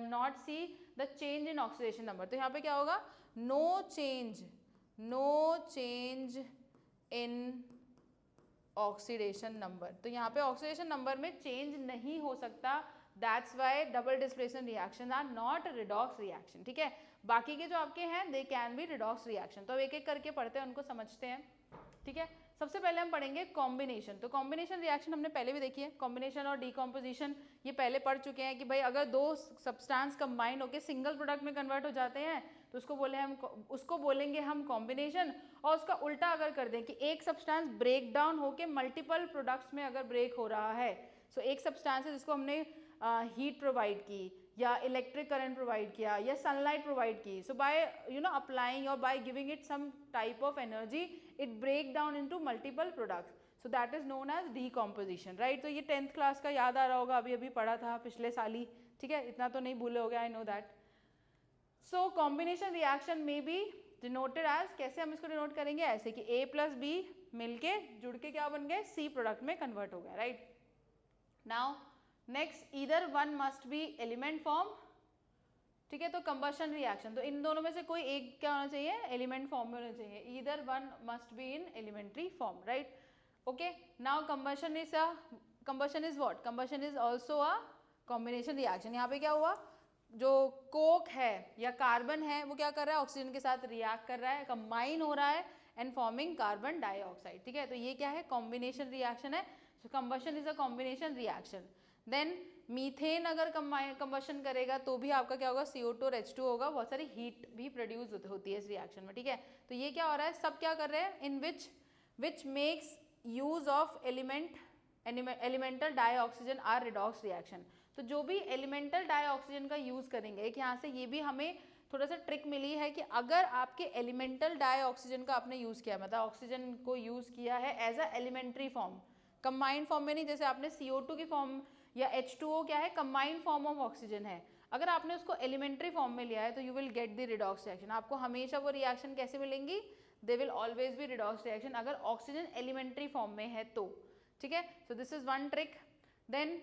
not see the change in oxidation number. तो यहाँ पे क्या होगा, no change in oxidation number. तो यहाँ पे ऑक्सीडेशन नंबर में चेंज नहीं हो सकता, that's why double displacement reaction are not redox reaction. ठीक है, बाकी के जो आपके हैं they can be redox reaction. तो अब एक एक करके पढ़ते हैं, उनको समझते हैं। ठीक है, सबसे पहले हम पढ़ेंगे कॉम्बिनेशन। तो कॉम्बिनेशन रिएक्शन हमने पहले भी देखी है, कॉम्बिनेशन और डीकॉम्पोजिशन ये पहले पढ़ चुके हैं कि भाई अगर 2 सब्सटेंस कंबाइन होकर सिंगल प्रोडक्ट में कन्वर्ट हो जाते हैं तो उसको बोलेंगे हम कॉम्बिनेशन। और उसका उल्टा अगर कर दें कि एक सब्सटेंस ब्रेक डाउन होकर मल्टीपल प्रोडक्ट्स में अगर ब्रेक हो रहा है, सो एक सब्सटेंस है जिसको हमने हीट प्रोवाइड की या इलेक्ट्रिक करंट प्रोवाइड किया या सनलाइट प्रोवाइड की, सो बाय अप्लाइंग और by giving it some type of energy it break down into multiple products. So that is known as decomposition, right. तो ये 10th क्लास का याद आ रहा होगा, अभी अभी पढ़ा था पिछले साल ही, ठीक है, इतना तो नहीं भूले हो गया, I know that. So combination reaction में बी डिनोटेड एज, कैसे हम इसको डिनोट करेंगे, ऐसे कि A प्लस बी मिलके जुड़ के क्या बन गए, C प्रोडक्ट में कन्वर्ट हो गया, right. Now next, either one must B element form, ठीक है, तो कंबशन रिएक्शन, तो इन दोनों में से कोई एक क्या होना चाहिए, एलिमेंट फॉर्म में होना चाहिए, either one must be in elementary form, right. Okay, now combustion is what, combustion is also a combination reaction. यहाँ पे क्या हुआ, जो कोक है या कार्बन है वो क्या कर रहा है, ऑक्सीजन के साथ रिएक्ट कर रहा है, कंबाइन हो रहा है एंड फॉर्मिंग कार्बन डाइऑक्साइड, ठीक है, तो ये क्या है, कॉम्बिनेशन रिएक्शन है। So combustion is a combination reaction. Then methane अगर कंबशन करेगा तो भी आपका क्या होगा, CO2 और H2 होगा, बहुत सारी हीट भी प्रोड्यूस होती है इस रिएक्शन में, ठीक है। तो ये क्या हो रहा है, सब क्या कर रहे हैं, in which makes use of elemental dioxygen are redox reaction. तो जो भी एलिमेंटल डाइऑक्सीजन का यूज करेंगे, एक यहाँ से ये भी हमें थोड़ा सा ट्रिक मिली है कि अगर आपके एलिमेंटल डाइऑक्सीजन का आपने यूज किया, मतलब ऑक्सीजन को यूज किया है as a elementary form, combined form में नहीं, जैसे आपने CO2 की फॉर्म या H2O क्या है, कंबाइंड फॉर्म ऑफ ऑक्सीजन है, अगर आपने उसको एलिमेंट्री फॉर्म में लिया है तो you will get the redox reaction. आपको हमेशा वो रिएक्शन कैसे मिलेंगी, they will always be redox reaction, अगर ऑक्सीजन एलिमेंट्री फॉर्म में है तो, ठीक है। So this is one trick. Then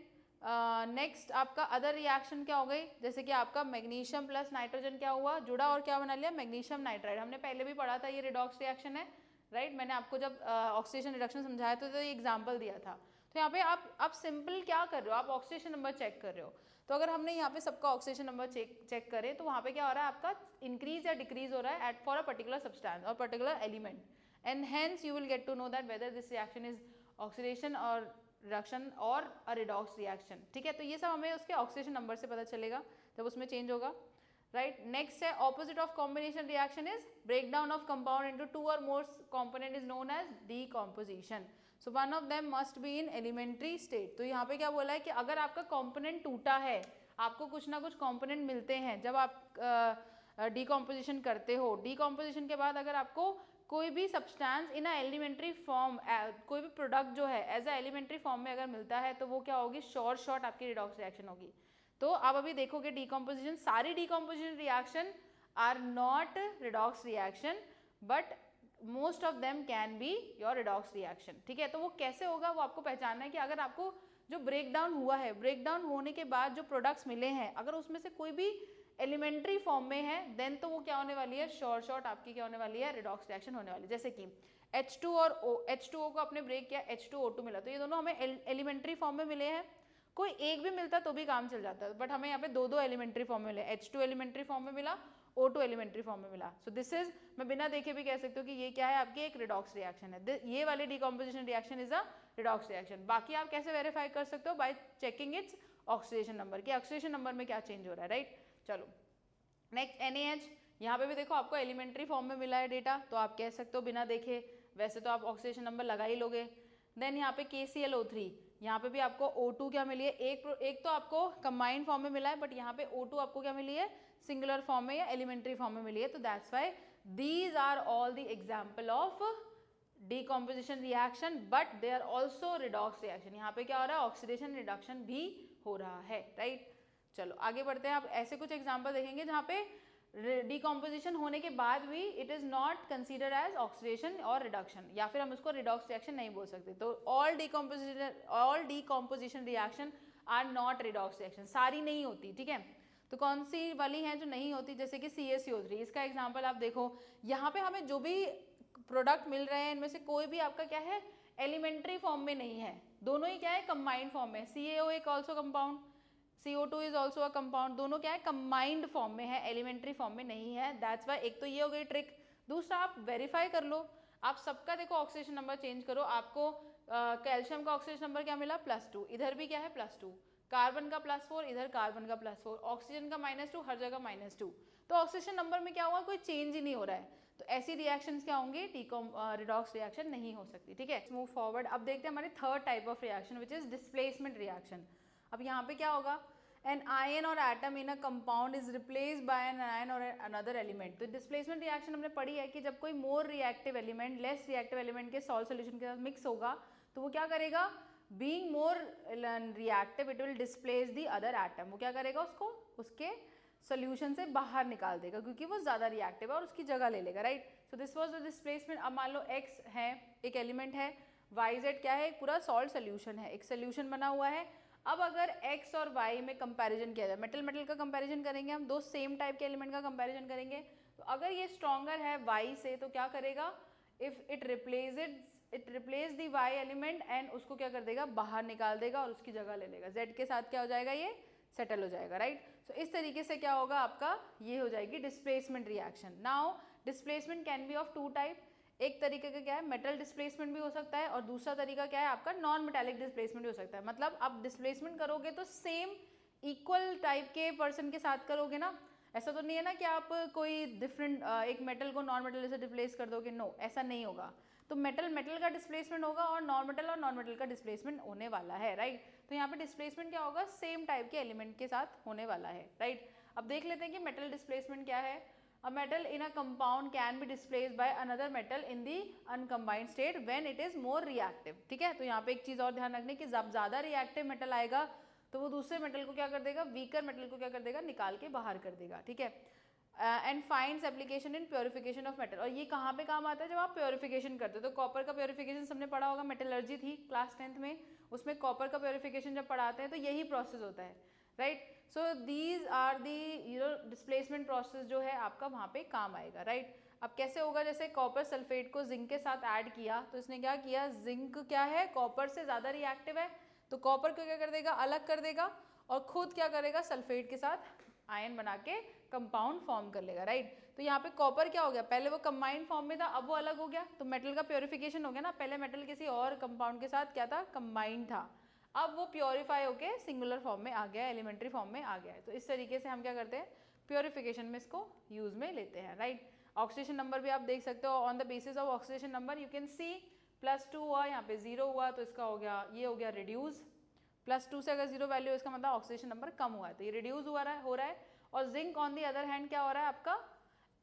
next आपका अदर रिएक्शन क्या हो गई, जैसे कि आपका मैग्नीशियम प्लस नाइट्रोजन क्या हुआ, जुड़ा और क्या बना लिया, मैग्नीशियम नाइट्राइड, हमने पहले भी पढ़ा था, ये रिडॉक्स रिएक्शन है, राइट। मैंने आपको जब ऑक्सीडेशन रिडक्शन समझाया तो ये एग्जाम्पल दिया था। तो यहाँ पे आप सिंपल क्या कर रहे हो, आप ऑक्सीडेशन नंबर चेक कर रहे हो, तो अगर हमने यहाँ पे सबका ऑक्सीडेशन नंबर चेक करें तो वहाँ पे क्या हो रहा है, आपका इंक्रीज या डिक्रीज हो रहा है at for a particular substance और particular element, and hence you will get to know that whether this reaction is oxidation और रिडक्शन और अ रिडॉक्स रिएक्शन, ठीक है। तो ये सब हमें उसके ऑक्सीडेशन नंबर से पता चलेगा जब उसमें चेंज होगा, राइट। नेक्स्ट है opposite of combination reaction is break down of compound into 2 और more component is known as decomposition. So one of them must be in elementary state. तो यहाँ पे क्या बोला है कि अगर आपका कंपोनेंट टूटा है, आपको कुछ ना कुछ कंपोनेंट मिलते हैं जब आप डीकॉम्पोजिशन करते हो, डीकॉम्पोजिशन के बाद अगर आपको कोई भी substance in a elementary form, कोई भी प्रोडक्ट जो है एज अ एलिमेंट्री फॉर्म में अगर मिलता है तो वो क्या होगी, शॉर्ट आपकी रिडॉक्स रिएक्शन होगी। तो आप अभी देखोगे डीकॉम्पोजिशन, सारी decomposition reaction are not redox reaction but most of them can be your redox reaction, ठीक है। तो वो कैसे होगा वो आपको पहचानना है कि अगर आपको जो ब्रेक डाउन हुआ है, ब्रेक डाउन होने के बाद जो प्रोडक्ट्स मिले हैं, अगर उसमें से कोई भी एलिमेंट्री फॉर्म में है देन तो वो क्या होने वाली है, शॉर्ट आपकी क्या होने वाली है, रिडॉक्स रिएक्शन होने वाली है। जैसे कि H2 और H2O को आपने ब्रेक किया, H2O2 मिला, तो ये दोनों हमें एलिमेंट्री फॉर्म में मिले हैं, कोई एक भी मिलता तो भी काम चल जाता है, बट हमें यहाँ पे दो एलिमेंट्री फॉर्म में मिले, H2 एलिमेंट्री फॉर्म में मिला, O2 एलिमेंट्री फॉर्म में मिला। सो दिस इज, मैं बिना देखे भी कह सकती हूँ कि ये क्या है, आपकी एक रिडॉक्स रिएक्शन है, ये वाली decomposition reaction is a redox reaction. बाकी आप कैसे वेरीफाई कर सकते हो, bye checking its oxidation number, कि ऑक्सीडेशन नंबर में क्या चेंज हो रहा है, राइट। चलो नेक्स्ट NaH, यहाँ पे भी देखो आपको एलिमेंट्री फॉर्म में मिला है डेटा, तो आप कह सकते हो बिना देखे, वैसे तो आप ऑक्सीडेशन नंबर लगा ही लोगे। देन यहाँ पे KClO3, यहाँ पे भी आपको O2 क्या मिली है, एक तो आपको कंबाइंड फॉर्म में मिला है, बट यहाँ पे O2 आपको क्या मिली है, सिंगुलर फॉर्म में या एलिमेंट्री फॉर्म में मिली है। तो that's why these are all the example of decomposition reaction but they are also redox reaction. यहाँ पे क्या हो रहा है, ऑक्सीडेशन रिडक्शन भी हो रहा है, राइट। चलो आगे बढ़ते हैं, आप ऐसे कुछ एग्जाम्पल देखेंगे जहाँ पे डीकॉम्पोजिशन होने के बाद भी it is not considered as oxidation और रिडक्शन, या फिर हम उसको रिडॉक्स रिएक्शन नहीं बोल सकते। तो all decomposition reaction are not redox reaction, सारी नहीं होती, ठीक है। तो कौन सी वाली हैं जो नहीं होती, जैसे कि CaCO3, इसका एग्जाम्पल आप देखो, यहाँ पे हमें जो भी प्रोडक्ट मिल रहे हैं इनमें से कोई भी आपका क्या है, एलिमेंट्री फॉर्म में नहीं है, दोनों ही क्या है, कंबाइंड फॉर्म में। CaO एक also compound, CO2 is also a compound, दोनों क्या है, कंबाइंड फॉर्म में है, एलिमेंट्री फॉर्म में नहीं है। दैट्स वाई एक तो ये हो गई ट्रिक। दूसरा आप वेरीफाई कर लो, आप सबका देखो ऑक्सीडेशन नंबर चेंज करो, आपको कैल्शियम का ऑक्सीडेशन नंबर क्या मिला, +2, इधर भी क्या है +2, कार्बन का +4, इधर कार्बन का +4, ऑक्सीजन का -2, हर जगह -2, तो ऑक्सीडेशन नंबर में क्या हुआ, कोई चेंज ही नहीं हो रहा है। तो ऐसी रिएक्शंस क्या होंगी, रिडॉक्स रिएक्शन नहीं हो सकती, ठीक है। मूव फॉरवर्ड, अब देखते हैं हमारी third type of reaction which is displacement reaction. अब यहाँ पे क्या होगा, an ion or atom in a compound is replaced by an ion or another element। तो डिस्प्लेसमेंट रिएक्शन हमने पढ़ी है कि जब कोई more reactive element less reactive element के सॉल्ट सोल्यूशन के साथ मिक्स होगा तो वो क्या करेगा, being more reactive it will displace the other atom, वो क्या करेगा, उसको उसके सोल्यूशन से बाहर निकाल देगा क्योंकि वो ज़्यादा रिएक्टिव है और उसकी जगह ले लेगा, right. So this was the displacement. अब मान लो x है, एक एलिमेंट है, yz क्या है, एक पूरा सॉल्ट सोल्यूशन है, एक सोल्यूशन बना हुआ है। अब अगर x और y में कंपैरिजन किया जाए, मेटल मेटल का कंपैरिजन करेंगे हम, दो सेम टाइप के एलिमेंट का कंपैरिजन करेंगे, तो अगर ये स्ट्रॉन्गर है y से तो क्या करेगा, if it replace the y element and उसको क्या कर देगा, बाहर निकाल देगा और उसकी जगह ले लेगा, z के साथ क्या हो जाएगा, ये सेटल हो जाएगा, राइट। सो इस तरीके से क्या होगा आपका, ये हो जाएगी displacement reaction. Now displacement can be of two type, एक तरीके का क्या है, मेटल डिस्प्लेसमेंट भी हो सकता है और दूसरा तरीका क्या है आपका, नॉन मेटालिक डिस्प्लेसमेंट भी हो सकता है। मतलब आप डिस्प्लेसमेंट करोगे तो सेम इक्वल टाइप के पर्सन के साथ करोगे ना, ऐसा तो नहीं है ना कि आप कोई डिफरेंट एक मेटल को नॉन मेटल से डिस्प्लेस कर दोगे, नो, ऐसा नहीं होगा। तो मेटल मेटल का डिस्प्लेसमेंट होगा और नॉन मेटल का डिस्प्लेसमेंट होने वाला है, राइट। तो यहाँ पे डिस्प्लेसमेंट क्या होगा, सेम टाइप के एलिमेंट के साथ होने वाला है, राइट। अब देख लेते हैं कि मेटल डिस्प्लेसमेंट क्या है। A metal in a compound can be displaced by another metal in the uncombined state when it is more reactive, ठीक है। तो यहाँ पे एक चीज और ध्यान रखने की, जब ज्यादा रिएक्टिव मेटल आएगा तो वो दूसरे मेटल को क्या कर देगा, वीकर मेटल को क्या कर देगा, निकाल के बाहर कर देगा, ठीक है। And finds application in purification of metal, और ये कहाँ पे काम आता है, जब आप प्योरिफिकेशन करते हो। तो कॉपर का प्योरिफिकेशन सबने पढ़ा होगा, मेटलर्जी थी क्लास 10th में, उसमें कॉपर का प्योरिफिकेशन जब पढ़ाते हैं तो यही प्रोसेस होता है, right. So these are the displacement process जो है आपका वहाँ पे काम आएगा, राइट। अब कैसे होगा, जैसे कॉपर सल्फेट को जिंक के साथ ऐड किया तो इसने क्या किया, जिंक क्या है, कॉपर से ज़्यादा रिएक्टिव है, तो कॉपर को क्या कर देगा, अलग कर देगा और खुद क्या करेगा, सल्फेट के साथ आयन बना के कंपाउंड फॉर्म कर लेगा, राइट। तो यहाँ पे कॉपर क्या हो गया, पहले वो कंबाइंड फॉर्म में था, अब वो अलग हो गया, तो मेटल का प्योरिफिकेशन हो गया ना, पहले मेटल किसी और कंपाउंड के साथ क्या था, कंबाइंड था, अब वो प्योरीफाई होके सिंगुलर फॉर्म में आ गया, एलिमेंट्री फॉर्म में आ गया है। तो इस तरीके से हम क्या करते हैं, प्योरिफिकेशन में इसको यूज में लेते हैं, राइट। ऑक्सीडेशन नंबर भी आप देख सकते हो, on the basis of oxidation number you can सी +2 हुआ, यहाँ पे 0 हुआ, तो इसका हो गया, ये हो गया रिड्यूस। +2 से अगर 0 वैल्यू, इसका मतलब ऑक्सीडेशन नंबर कम हुआ है, तो ये रिड्यूस हो रहा है। और zinc on the other hand क्या हो रहा है आपका,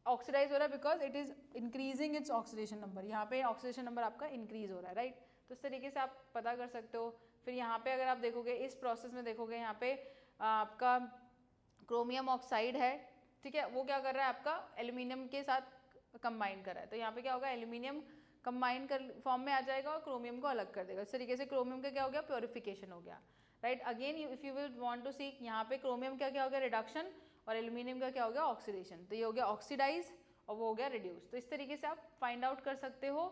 ऑक्सीडाइज हो रहा है, because it is increasing its oxidation number, यहाँ पे ऑक्सीडेशन नंबर आपका इंक्रीज हो रहा है, राइट। तो इस तरीके से आप पता कर सकते हो। फिर यहाँ पे अगर आप देखोगे, इस प्रोसेस में देखोगे, यहाँ पे आपका क्रोमियम ऑक्साइड है, ठीक है, वो क्या कर रहा है आपका एल्यूमिनियम के साथ कंबाइन कर रहा है, तो यहाँ पे क्या होगा, एल्यूमिनियम कंबाइन कर फॉर्म में आ जाएगा और क्रोमियम को अलग कर देगा। इस तरीके से क्रोमियम का क्या हो गया, प्योरिफिकेशन हो गया, right. Again if you will want to see, यहाँ पे क्रोमियम का क्या हो गया, रिडक्शन, और एल्यूमिनियम का क्या हो गया, ऑक्सीडेशन, तो ये हो गया ऑक्सीडाइज और वो हो गया रिड्यूस। तो इस तरीके से आप फाइंड आउट कर सकते हो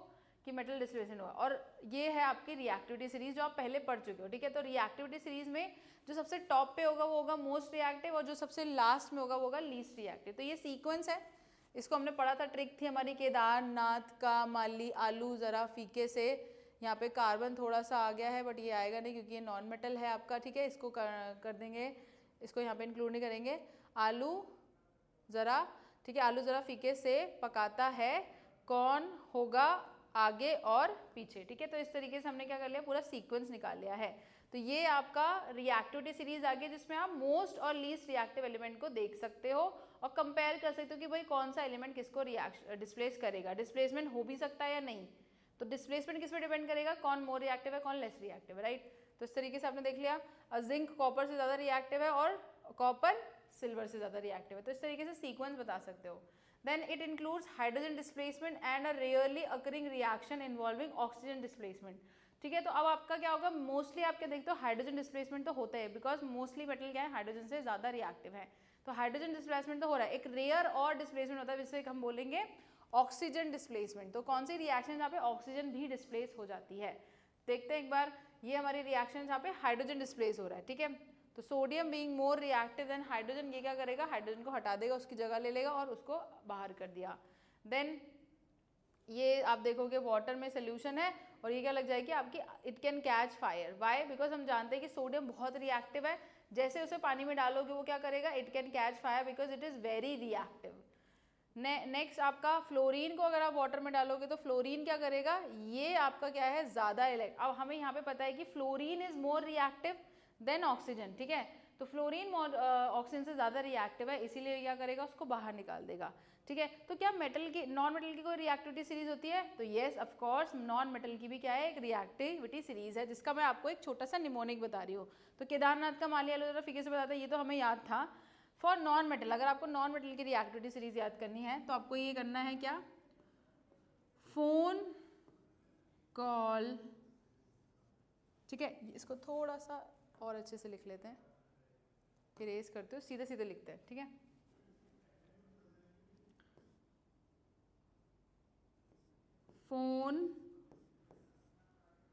कि मेटल डिस्प्लेसमेंट हुआ। और ये है आपकी रिएक्टिविटी सीरीज जो आप पहले पढ़ चुके हो, ठीक है। तो रिएक्टिविटी सीरीज में जो सबसे टॉप पे होगा वो होगा मोस्ट रिएक्टिव और जो सबसे लास्ट में होगा वो होगा लीस्ट रिएक्टिव। तो ये सीक्वेंस है, इसको हमने पढ़ा था, ट्रिक थी हमारी केदारनाथ का, माली आलू ज़रा फीके से, यहाँ पे कार्बन थोड़ा सा आ गया है बट ये आएगा नहीं क्योंकि ये नॉन मेटल है आपका, ठीक है। इसको कर देंगे, इसको यहाँ पे इंक्लूड नहीं करेंगे। आलू ज़रा, ठीक है, आलू ज़रा फीके से पकाता है, कौन होगा आगे और पीछे, ठीक है। तो इस तरीके से हमने क्या कर लिया, पूरा सीक्वेंस निकाल लिया है। तो ये आपका रिएक्टिविटी सीरीज आ गई जिसमें आप मोस्ट और लीस्ट रिएक्टिव एलिमेंट को देख सकते हो और कंपेयर कर सकते हो कि भाई कौन सा एलिमेंट किसको डिस्प्लेस करेगा, डिस्प्लेसमेंट हो भी सकता है या नहीं। तो डिस्प्लेसमेंट किस पे डिपेंड करेगा, कौन मोर रिएक्टिव है, कौन लेस रिएक्टिव है, राइट। तो इस तरीके से आपने देख लिया, जिंक कॉपर से ज़्यादा रिएक्टिव है और कॉपर सिल्वर से ज़्यादा रिएक्टिव है। तो इस तरीके से सीक्वेंस बता सकते हो। Then it includes hydrogen displacement and a rarely occurring reaction involving oxygen displacement, ठीक है। तो अब आपका क्या होगा, मोस्टली आप क्या देखते हो, हाइड्रोजन डिस्प्लेसमेंट तो होता है, बिकॉज मोस्टली मेटल क्या है, हाइड्रोजन से ज़्यादा रिएक्टिव है, तो हाइड्रोजन डिस्प्लेसमेंट तो हो रहा है। एक रेयर और डिस्प्लेसमेंट होता है जिससे हम बोलेंगे ऑक्सीजन डिस्प्लेसमेंट। तो कौन सी रिएक्शन जहाँ पे ऑक्सीजन भी डिस्प्लेस हो जाती है, देखते हैं एक बार। ये हमारी रिएक्शन जहाँ पे हाइड्रोजन डिस्प्लेस हो रहा है, ठीक है। तो sodium being more reactive than hydrogen, ये क्या करेगा, हाइड्रोजन को हटा देगा, उसकी जगह ले लेगा और उसको बाहर कर दिया। देन ये आप देखोगे वाटर में सोल्यूशन है और ये क्या लग जाएगी आपकी, it can catch fire. Why, because हम जानते हैं कि सोडियम बहुत रिएक्टिव है, जैसे उसे पानी में डालोगे वो क्या करेगा, it can catch fire because it is very reactive. Next आपका फ्लोरीन को अगर आप वाटर में डालोगे तो फ्लोरीन क्या करेगा, ये आपका क्या है, ज़्यादा अब हमें यहाँ पे पता है कि fluorine is more reactive than oxygen, ठीक है। तो फ्लोरीन ऑक्सीजन से ज़्यादा रिएक्टिव है, इसीलिए क्या करेगा, उसको बाहर निकाल देगा। ठीक है। तो क्या मेटल की, नॉन मेटल की कोई रिएक्टिविटी सीरीज होती है? तो yes of course, non metal की भी क्या है, एक रिएक्टिविटी सीरीज है, जिसका मैं आपको एक छोटा सा निमोनिक बता रही हूँ। तो केदारनाथ का माली एलोवेरा फिगर से बताता है, ये तो हमें याद था। फॉर नॉन मेटल, अगर आपको नॉन मेटल की रिएक्टिविटी सीरीज याद करनी है तो आपको ये करना है क्या, फोन कॉल, ठीक है। इसको थोड़ा सा और अच्छे से लिख लेते हैं, इरेज करते हो, सीधे सीधे लिखते हैं, ठीक है। फोन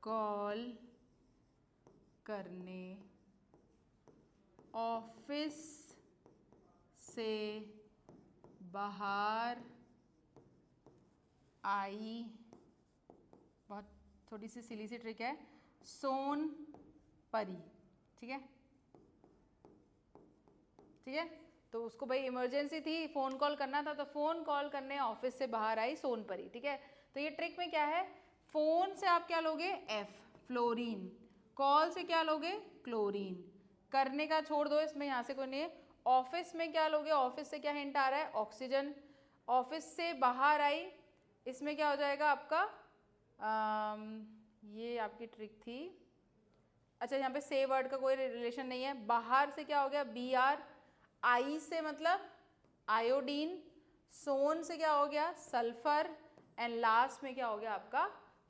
कॉल करने ऑफिस से बाहर आई, बहुत थोड़ी सी सिली सी ट्रिक है, सोन परी, ठीक है, ठीक है। तो उसको भाई इमरजेंसी थी, फोन कॉल करना था, तो फोन कॉल करने ऑफिस से बाहर आई सोनपरी, ठीक है। तो ये ट्रिक में क्या है, फोन से आप क्या लोगे, एफ फ्लोरीन, कॉल से क्या लोगे, क्लोरीन, करने का छोड़ दो, इसमें यहाँ से कोई नहीं है। ऑफिस में क्या लोगे, ऑफिस से क्या हिंट आ रहा है, ऑक्सीजन, ऑफिस से बाहर आई, इसमें क्या हो जाएगा आपका, ये आपकी ट्रिक थी। अच्छा, यहाँ पे से वर्ड का कोई रिलेशन नहीं है, बाहर से क्या हो गया, बी आर, आई से मतलब आयोडीन, सोन से क्या हो गया, सल्फर, एंड लास्ट में क्या हो गया आपका,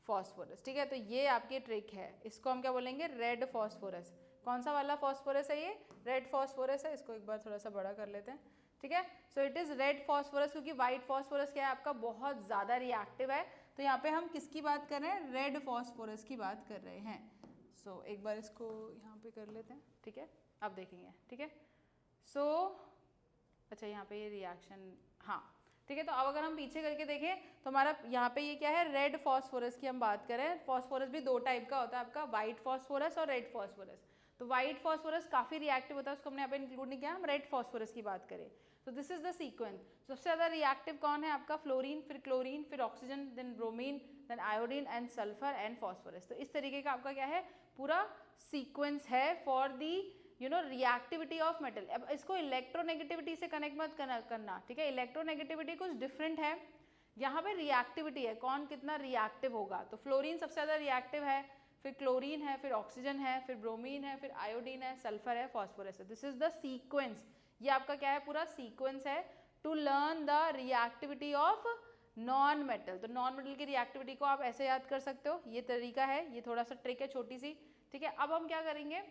फॉस्फोरस, ठीक है। तो ये आपकी ट्रिक है, इसको हम क्या बोलेंगे, रेड फॉस्फोरस। कौन सा वाला फॉस्फोरस है, ये रेड फॉस्फोरस है। इसको एक बार थोड़ा सा बड़ा कर लेते हैं, ठीक है। So it is red phosphorus, क्योंकि वाइट फॉस्फोरस क्या है आपका, बहुत ज़्यादा रिएक्टिव है। तो यहाँ पे हम किसकी बात कर रहे हैं, रेड फॉस्फोरस की बात कर रहे हैं। सो एक बार इसको यहाँ पे कर लेते हैं, ठीक है, अब देखेंगे, ठीक है। सो अच्छा, यहाँ पे ये रिएक्शन, हाँ ठीक है। तो अब अगर हम पीछे करके देखें तो हमारा यहाँ पे ये क्या है, रेड फॉस्फोरस की हम बात करें। फॉस्फोरस भी दो टाइप का होता है आपका, वाइट फॉस्फोरस और रेड फॉस्फोरस। तो वाइट फॉस्फोरस काफ़ी रिएक्टिव होता है, उसको हमने यहाँ पे इंक्लूड नहीं किया, हम रेड फॉस्फोरस की बात करें। तो दिस इज द सीक्वेंस। सबसे ज़्यादा रिएक्टिव कौन है आपका, फ्लोरीन, फिर क्लोरीन, फिर oxygen, then bromine, then iodine and sulphur and phosphorus. तो इस तरीके का आपका क्या है, पूरा सीक्वेंस है for the reactivity of metal. अब इसको इलेक्ट्रोनेगेटिविटी से कनेक्ट मत करना, ठीक है। इलेक्ट्रोनेगेटिविटी कुछ डिफरेंट है, यहाँ पे रिएक्टिविटी है, कौन कितना रिएक्टिव होगा। तो फ्लोरीन सबसे ज़्यादा रिएक्टिव है, फिर क्लोरीन है, फिर ऑक्सीजन है, फिर ब्रोमीन है, फिर आयोडीन है, सल्फर है, फॉस्फोरस है। This is the sequence. ये आपका क्या है, पूरा सीक्वेंस है to learn the reactivity of non metal. तो नॉन मेटल की रिएक्टिविटी को आप ऐसे याद कर सकते हो, ये तरीका है, ये थोड़ा सा ट्रिक है छोटी सी, ठीक है। अब हम क्या करेंगे,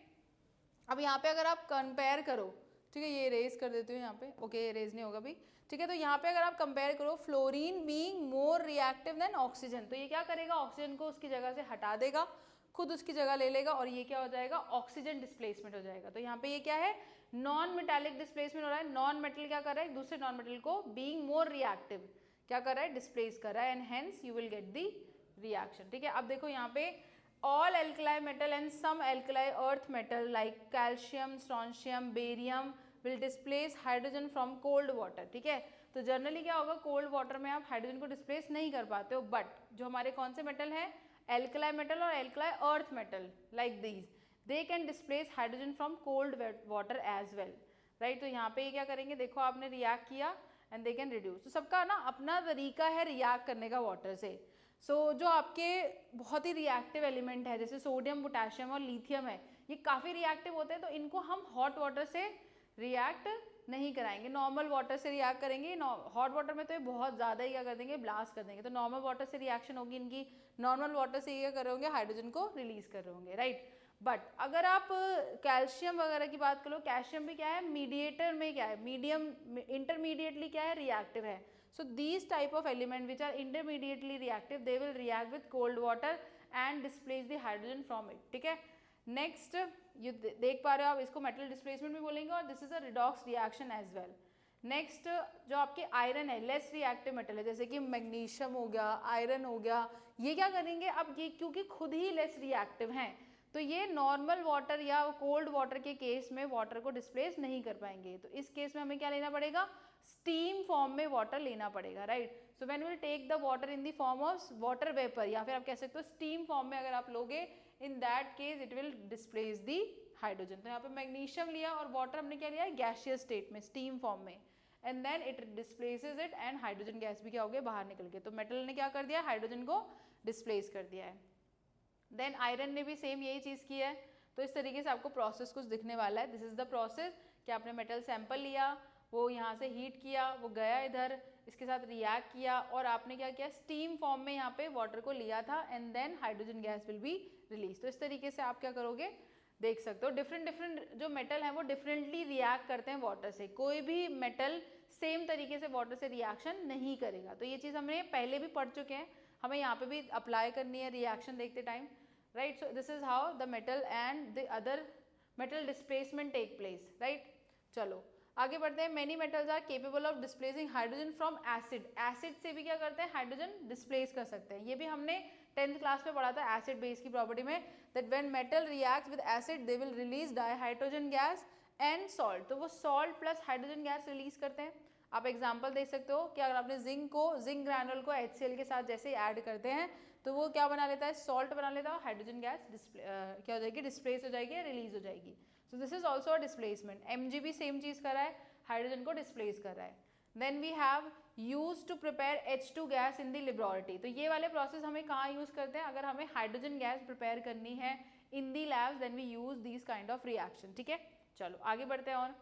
अब यहाँ पे अगर आप कंपेयर करो, ठीक है, ये इरेज कर देती हूँ यहाँ पे, ओके इरेज नहीं होगा भी, ठीक है। तो यहाँ पे अगर आप कंपेयर करो, fluorine being more reactive than oxygen, तो ये क्या करेगा, ऑक्सीजन को उसकी जगह से हटा देगा, खुद उसकी जगह ले लेगा, और ये क्या हो जाएगा, ऑक्सीजन डिस्प्लेसमेंट हो जाएगा। तो यहाँ पे ये क्या है, नॉन मेटालिक डिस्प्लेसमेंट हो रहा है। नॉन मेटल क्या कर रहा है, दूसरे नॉन मेटल को बीइंग मोर रिएक्टिव क्या कर रहा है, डिस्प्लेस कर रहा है, and hence you will get the reaction, ठीक है। अब देखो यहाँ पे all alkali metal and some alkali earth metal like calcium, strontium, barium will displace hydrogen from cold water, ठीक है। तो जनरली क्या होगा, कोल्ड वाटर में आप हाइड्रोजन को डिस्प्लेस नहीं कर पाते हो, बट जो हमारे कौन से मेटल है, alkali metal और alkali earth metal like these, they can displace hydrogen from cold water as well, right। तो यहाँ पे ये क्या करेंगे, देखो आपने रिएक्ट किया एंड दे कैन रिड्यूस। तो सबका ना अपना तरीका है रिएक्ट करने का वाटर से। जो आपके बहुत ही रिएक्टिव एलिमेंट है, जैसे सोडियम, पोटेशियम और लिथियम है, ये काफ़ी रिएक्टिव होते हैं, तो इनको हम हॉट वाटर से रिएक्ट नहीं कराएंगे, नॉर्मल वाटर से रिएक्ट करेंगे। हॉट वाटर में तो ये बहुत ज़्यादा ही क्या कर देंगे, ब्लास्ट कर देंगे। तो नॉर्मल वाटर से रिएक्शन होगी इनकी, नॉर्मल वाटर से ये क्या कर रहे होंगे, हाइड्रोजन को रिलीज कर रहे होंगे, राइट। बट अगर आप कैल्शियम वगैरह की बात करो, कैल्शियम भी क्या है, मीडिएटर में क्या है, मीडियम इंटरमीडिएटली क्या है, रिएक्टिव है। So these type of element which are intermediately reactive, they will react with cold water and displace the hydrogen from it, ठीक है। नेक्स्ट ये देख पा रहे हो आप, इसको मेटल डिस्प्लेसमेंट भी बोलेंगे, और this is a redox reaction as well. Next जो आपके आयरन है, लेस रिएक्टिव मेटल है, जैसे कि मैग्नीशियम हो गया, आयरन हो गया, ये क्या करेंगे, अब ये क्योंकि खुद ही लेस रिएक्टिव हैं, तो ये नॉर्मल वाटर या कोल्ड वाटर के केस में वाटर को डिस्प्लेस नहीं कर पाएंगे। तो इस केस में हमें क्या लेना पड़ेगा, स्टीम फॉर्म में वाटर लेना पड़ेगा, right. So when will take the water in the form of water vapour, या फिर आप कह सकते हो स्टीम फॉर्म में अगर आप लोगे, इन that case it will displace the hydrogen. तो यहाँ पे मैग्नीशियम लिया और वाटर हमने क्या लिया है, गैसियस स्टेट में, स्टीम फॉर्म में, and then it displaces it and hydrogen gas भी क्या हो गया बाहर निकल गया। तो मेटल ने क्या कर दिया, हाइड्रोजन को डिस्प्लेस कर दिया है। देन आयरन ने भी सेम यही चीज़ की है। तो इस तरीके से आपको प्रोसेस कुछ दिखने वाला है। दिस इज द प्रोसेस कि आपने मेटल सैंपल लिया, वो यहाँ से हीट किया, वो गया इधर, इसके साथ रिएक्ट किया और आपने क्या किया, स्टीम फॉर्म में यहाँ पे वाटर को लिया था and then hydrogen gas will be release. तो इस तरीके से आप क्या करोगे, देख सकते हो डिफरेंट जो मेटल है वो डिफरेंटली रिएक्ट करते हैं वाटर से। कोई भी मेटल सेम तरीके से वाटर से रिएक्शन नहीं करेगा। तो ये चीज़ हमने पहले भी पढ़ चुके हैं, हमें यहाँ पे भी अप्लाई करनी है रिएक्शन देखते time, right. So this is how the metal and the other metal displacement take place, right. चलो आगे बढ़ते हैं। Many metals are capable of displacing hydrogen from acid. Acid से भी क्या करते हैं, हाइड्रोजन डिस्प्लेस कर सकते हैं। ये भी हमने 10th क्लास में पढ़ा था एसिड बेस की प्रॉपर्टी में, that when metal reacts with acid they will release dihydrogen gas and salt. तो वो salt plus hydrogen gas release करते हैं। आप एग्जांपल देख सकते हो कि अगर आपने जिंक ग्रैनुल को HCl के साथ जैसे ऐड करते हैं तो वो क्या बना लेता है, सॉल्ट बना लेता है, हाइड्रोजन गैस क्या हो जाएगी, डिस्प्लेस हो जाएगी, रिलीज हो जाएगी। So this is also a displacement. Mg भी सेम चीज़ कर रहा है, हाइड्रोजन को डिस्प्लेस कर रहा है। Then we have use to prepare H2 gas in the laboratory. तो ये वाले प्रोसेस हमें कहाँ यूज करते हैं, अगर हमें हाइड्रोजन गैस प्रिपेयर करनी है in the labs then we use this kind of reaction, ठीक है। चलो आगे बढ़ते हैं। और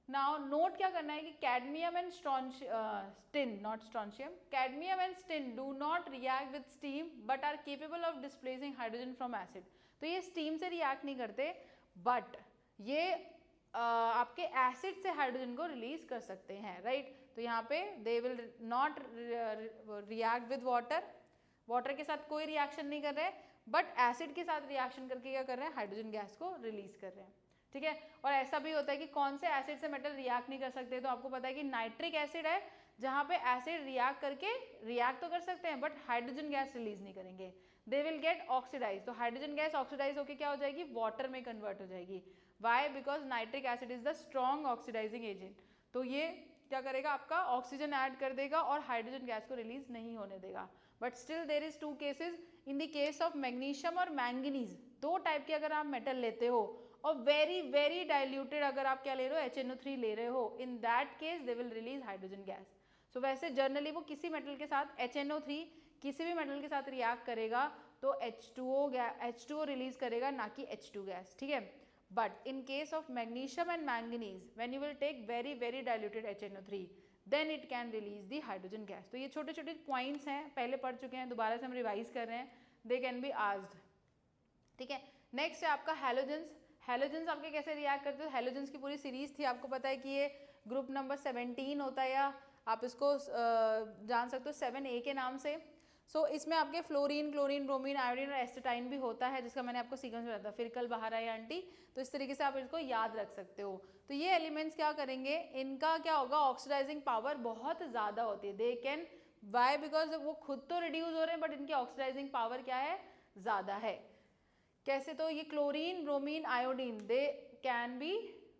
नाउ नोट क्या करना है कि cadmium and tin, not strontium, cadmium and tin do not react with steam but are capable of displacing hydrogen from acid. तो ये स्टीम से रिएक्ट नहीं करते बट ये आपके एसिड से हाइड्रोजन को रिलीज कर सकते हैं, राइट। तो यहाँ पे they will not react with water, water के साथ कोई रिएक्शन नहीं कर रहे बट एसिड के साथ रिएक्शन करके क्या कर रहे हैं, हाइड्रोजन गैस को रिलीज कर रहे हैं, ठीक है। और ऐसा भी होता है कि कौन से एसिड से मेटल रिएक्ट नहीं कर सकते, तो आपको पता है कि नाइट्रिक एसिड है जहाँ पे एसिड रिएक्ट करके रिएक्ट तो कर सकते हैं बट हाइड्रोजन गैस रिलीज नहीं करेंगे, दे विल गेट ऑक्सीडाइज। तो हाइड्रोजन गैस ऑक्सीडाइज होकर क्या हो जाएगी, वाटर में कन्वर्ट हो जाएगी। Why, because nitric acid is the strong oxidising agent. तो ये क्या करेगा, आपका ऑक्सीजन ऐड कर देगा और हाइड्रोजन गैस को रिलीज नहीं होने देगा। But still there is 2 cases, in the case of magnesium और मैंगनीज, 2 टाइप के अगर आप मेटल लेते हो और वेरी वेरी डाइल्यूटेड अगर आप क्या ले रहे हो, HNO3 ले रहे हो, in that case they will release hydrogen gas. So वैसे जनरली वो किसी मेटल के साथ HNO3 किसी भी मेटल के साथ रिएक्ट करेगा तो H2O रिलीज करेगा, ना कि H2 गैस, ठीक है। But in case of magnesium and manganese when you will take very very diluted HNO3 then it can release the hydrogen gas. तो ये छोटे छोटे पॉइंट्स हैं, पहले पढ़ चुके हैं, दोबारा से हम रिवाइज कर रहे हैं, दे कैन बी आस्क्ड, ठीक है। नेक्स्ट है आपका हैलोजेंस। हैलोजेंस आपके कैसे रिएक्ट करते हो, हैलोजेंस की पूरी सीरीज थी, आपको पता है कि ये ग्रुप नंबर 17 होता है या आप इसको जान सकते हो 7A के नाम से। सो इसमें आपके फ्लोरीन, क्लोरीन, ब्रोमीन, आयोडीन और एस्टेटाइन भी होता है, जिसका मैंने आपको सीक्वेंस बताया था, फिर कल बाहर आए आंटी। तो इस तरीके से आप इसको याद रख सकते हो। तो ये एलिमेंट्स क्या करेंगे, इनका क्या होगा, ऑक्सीडाइजिंग पावर बहुत ज़्यादा होती है। दे कैन, वाई, बिकॉज वो खुद तो रिड्यूस हो रहे हैं बट इनकी ऑक्सीडाइजिंग पावर क्या है, ज़्यादा है। कैसे, तो ये chlorine, bromine, iodine, they can be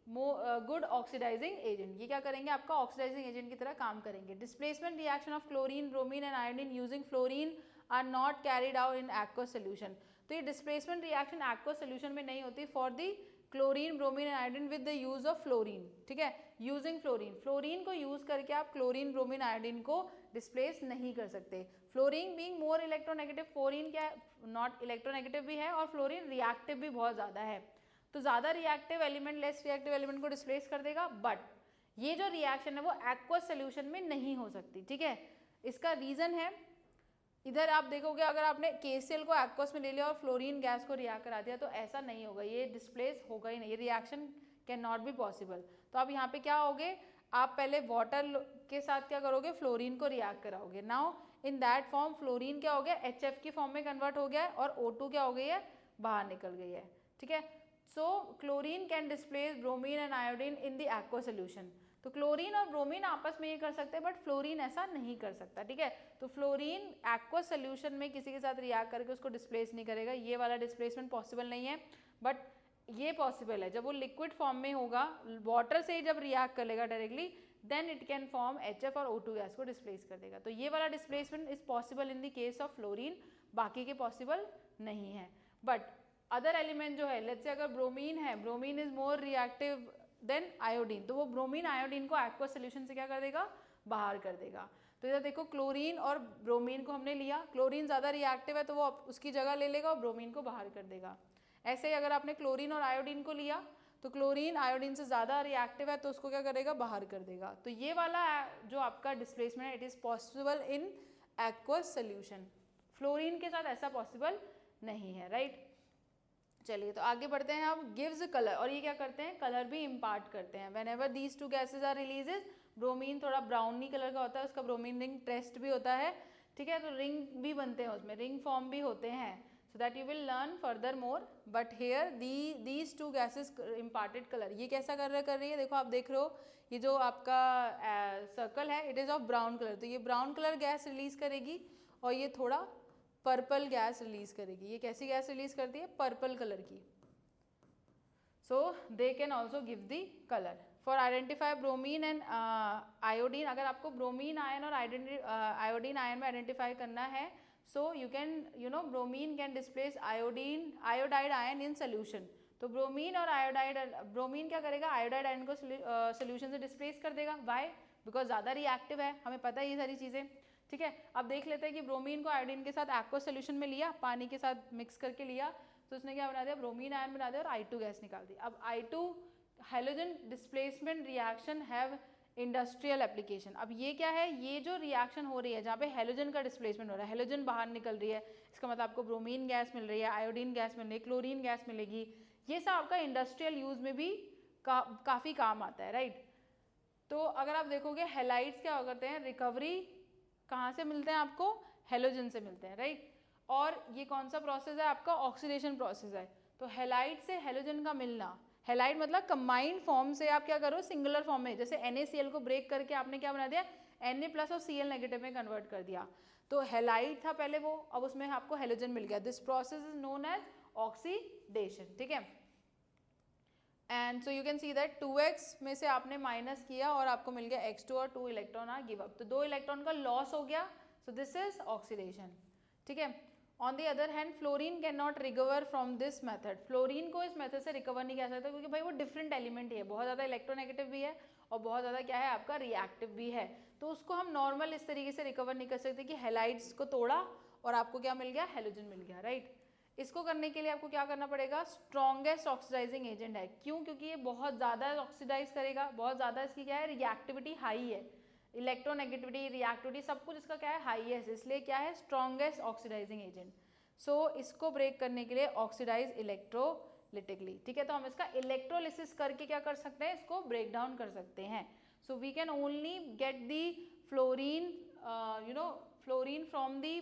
good oxidising agent. ये क्या करेंगे, आपका ऑक्सीडाइजिंग एजेंट की तरह काम करेंगे। Displacement reaction of chlorine, bromine and iodine using fluorine are not carried out in aqueous solution. तो ये डिस्प्लेसमेंट रिएक्शन एक्वस सोल्यूशन में नहीं होती for the chlorine, bromine and iodine with the use of fluorine, ठीक है, using fluorine. Fluorine को use करके आप क्लोरीन, ब्रोमीन, आयोडीन को डिस्प्लेस नहीं कर सकते। Fluorine being more electronegative, fluorine क्या नॉट इलेक्ट्रोनेगेटिव भी है और फ्लोरीन रिएक्टिव भी बहुत ज़्यादा है। तो ज़्यादा reactive element less reactive element को डिस्प्लेस कर देगा, बट ये जो रिएक्शन है वो एक्वस सोल्यूशन में नहीं हो सकती, ठीक है। इसका रीज़न है, इधर आप देखोगे अगर आपने KCl को एक्वस में ले लिया और फ्लोरीन गैस को रिएक्ट करा दिया तो ऐसा नहीं होगा, ये डिस्प्लेस होगा ही नहीं, ये reaction can not be possible. तो आप यहाँ पे क्या होगे, आप पहले वाटर के साथ क्या करोगे, फ्लोरीन को रिएक्ट कराओगे। Now in that form fluorine क्या हो गया, HF की फॉर्म में कन्वर्ट हो गया है और O2 क्या हो गई है, बाहर निकल गई है, ठीक है। So chlorine can displace bromine and iodine in the aqua solution. तो क्लोरीन और ब्रोमीन आपस में ये कर सकते हैं बट फ्लोरीन ऐसा नहीं कर सकता, ठीक है। तो फ्लोरीन एक्वा सोल्यूशन में किसी के साथ रिएक्ट करके उसको डिस्प्लेस नहीं करेगा, ये वाला डिस्प्लेसमेंट पॉसिबल नहीं है। बट ये पॉसिबल है जब वो लिक्विड फॉर्म में होगा, वाटर से ही जब रिएक्ट कर लेगा directly, then it can form HF और O2 गैस को डिस्प्लेस कर देगा। तो ये वाला displacement is possible in the case of fluorine, बाकी के पॉसिबल नहीं है। बट अदर एलिमेंट जो है, लेट्स से अगर ब्रोमीन है, bromine is more reactive than iodine, तो वो ब्रोमीन आयोडीन को एक्वस सोल्यूशन से क्या कर देगा, बाहर कर देगा। तो इधर देखो क्लोरीन और ब्रोमीन को हमने लिया, क्लोरीन ज़्यादा रिएक्टिव है तो वो उसकी जगह ले लेगा और ब्रोमीन को बाहर कर देगा। ऐसे ही अगर आपने क्लोरीन और आयोडीन को लिया तो क्लोरीन आयोडीन से ज़्यादा रिएक्टिव है तो उसको क्या करेगा, बाहर कर देगा। तो ये वाला जो आपका डिस्प्लेसमेंट है it is possible in aqueous solution, fluorine के साथ ऐसा पॉसिबल नहीं है, राइट। चलिए तो आगे बढ़ते हैं। अब गिव्स कलर, और ये क्या करते हैं, कलर भी इम्पार्ट करते हैं। Whenever these two gases are releases, bromine थोड़ा ब्राउनी कलर का होता है, उसका ब्रोमीन रिंग टेस्ट भी होता है, ठीक है, तो रिंग भी बनते हैं उसमें, रिंग फॉर्म भी होते हैं, so that you will learn further more. But here these two gases imparted colour, ये कैसा कर रही है, देखो आप देख रहे हो ये जो आपका सर्कल है it is of brown colour, तो ये ब्राउन कलर गैस रिलीज करेगी और ये थोड़ा पर्पल गैस रिलीज करेगी। ये कैसी गैस रिलीज करती है, पर्पल कलर की। So they can also give the colour. For identify bromine and iodine, अगर आपको ब्रोमीन आयन और आयोडीन आयन में आइडेंटिफाई करना है, so you can bromine can displace iodide ion in solution. तो ब्रोमीन और ब्रोमीन क्या करेगा, आयोडाइड आयन को सोल्यूशन से डिस्प्लेस कर देगा। वाई, बिकॉज ज़्यादा रिएक्टिव है, हमें पता है ये सारी चीज़ें, ठीक है। अब देख लेते हैं कि ब्रोमीन को आयोडीन के साथ एक्वस सोल्यूशन में लिया, पानी के साथ मिक्स करके लिया, तो उसने क्या बना दिया, ब्रोमीन आयन बना दिया और I2 गैस निकाल दी। अब I2 halogen displacement reaction have industrial application. अब ये क्या है, ये जो रिएक्शन हो रही है जहाँ पे हेलोजन का डिस्प्लेसमेंट हो रहा है, हेलोजन बाहर निकल रही है, इसका मतलब आपको ब्रोमीन गैस मिल रही है, आयोडीन गैस मिल रही है, क्लोरीन गैस मिलेगी, ये सब आपका इंडस्ट्रियल यूज में भी काफ़ी काम आता है, राइट। तो अगर आप देखोगे हेलाइड्स क्या करते हैं, रिकवरी कहाँ से मिलते हैं आपको, हेलोजन से मिलते हैं, राइट। और ये कौन सा प्रोसेस है आपका, ऑक्सीडेशन प्रोसेस है। तो हेलाइड से हेलोजन का मिलना, हेलाइड मतलब कंबाइंड फॉर्म से आप क्या करो, सिंगुलर फॉर्म में, जैसे NaCl को ब्रेक करके आपने क्या बना दिया, Na+ और Cl नेगेटिव में कन्वर्ट कर दिया। तो हेलाइड था पहले वो, अब उसमें आपको हेलोजन मिल गया। This process is known as oxidation, ठीक है। And so you can see that 2x में से आपने माइनस किया और आपको मिल गया x2 और 2 इलेक्ट्रॉन आर गिव अप, तो 2 इलेक्ट्रॉन का लॉस हो गया, सो दिस इज ऑक्सीडेशन, ठीक है। On the other hand fluorine can not recover from this method, fluorine को इस मेथड से रिकवर नहीं किया सकता क्योंकि भाई वो डिफरेंट एलिमेंट ही है, बहुत ज़्यादा इलेक्ट्रोनेगेटिव भी है और बहुत ज़्यादा क्या है आपका रिएक्टिव भी है, तो उसको हम नॉर्मल इस तरीके से रिकवर नहीं कर सकते कि हेलाइड्स को तोड़ा और आपको क्या मिल गया, हेलोजन मिल गया, राइट। इसको करने के लिए आपको क्या करना पड़ेगा, स्ट्रॉन्गेस्ट ऑक्सीडाइजिंग एजेंट है। क्यों, क्योंकि ये बहुत ज़्यादा ऑक्सीडाइज करेगा, बहुत ज़्यादा इसकी क्या है, रिएक्टिविटी हाई है, इलेक्ट्रोनेगेटिविटी रिएक्टिविटी सब कुछ इसका क्या है, हाई है, इसलिए क्या है स्ट्रॉन्गेस्ट ऑक्सीडाइजिंग एजेंट। सो इसको ब्रेक करने के लिए ऑक्सीडाइज इलेक्ट्रोलिटिकली, ठीक है। तो हम इसका इलेक्ट्रोलिसिस करके क्या कर सकते हैं, इसको ब्रेक डाउन कर सकते हैं। So we can only get the fluorine fluorine from the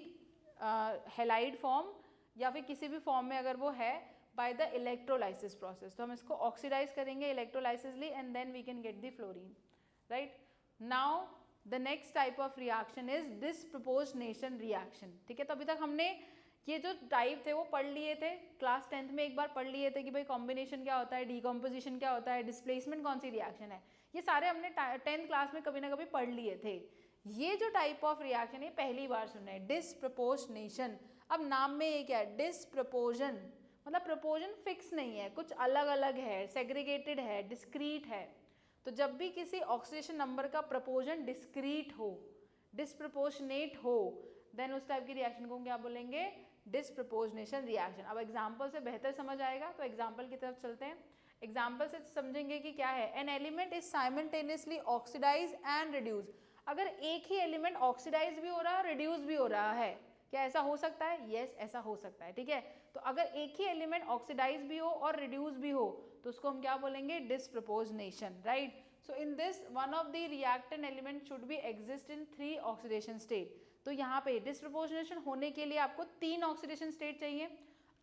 halide form या फिर किसी भी फॉर्म में अगर वो है बाय द इलेक्ट्रोलाइसिस प्रोसेस, तो हम इसको ऑक्सीडाइज करेंगे electrolytically and then we can get the fluorine, right. Now the next type of reaction is disproportionation reaction, ठीक है। तो अभी तक हमने ये जो टाइप थे वो पढ़ लिए थे, क्लास 10th में एक बार पढ़ लिए थे कि भाई कॉम्बिनेशन क्या होता है, डीकम्पोजिशन क्या होता है, डिस्प्लेसमेंट कौन सी रिएक्शन है, ये सारे हमने 10th क्लास में कभी ना कभी पढ़ लिए थे। ये जो टाइप ऑफ रिएक्शन है पहली बार सुन रहे हैं, डिसप्रपोर्शनेशन। अब नाम में ये क्या है, डिसप्रपोर्शन मतलब प्रपोर्शन फिक्स नहीं है, कुछ अलग अलग है, सेग्रीगेटेड है, डिस्क्रीट है। तो जब भी किसी ऑक्सीडेशन नंबर का प्रपोर्शन डिस्क्रीट हो, डिसप्रपोर्शनेट हो, देन उस टाइप की रिएक्शन को क्या बोलेंगे, डिसप्रपोर्शनेशन रिएक्शन। अब एग्जाम्पल से बेहतर समझ आएगा, तो एग्जाम्पल की तरफ चलते हैं। एग्जाम्पल से समझेंगे कि क्या है, an element is simultaneously oxidise and reduce. अगर एक ही एलिमेंट ऑक्सीडाइज भी हो रहा है, रिड्यूस भी हो रहा है, क्या ऐसा हो सकता है, यस ऐसा हो सकता है, ठीक है। तो अगर एक ही एलिमेंट ऑक्सीडाइज भी हो और रिड्यूस भी हो तो उसको हम क्या बोलेंगे, disproportionation, right. So in this one of the reactant element should be exist in 3 oxidation state. तो यहाँ पे डिसप्रपोर्शनेशन होने के लिए आपको 3 ऑक्सीडेशन स्टेट चाहिए,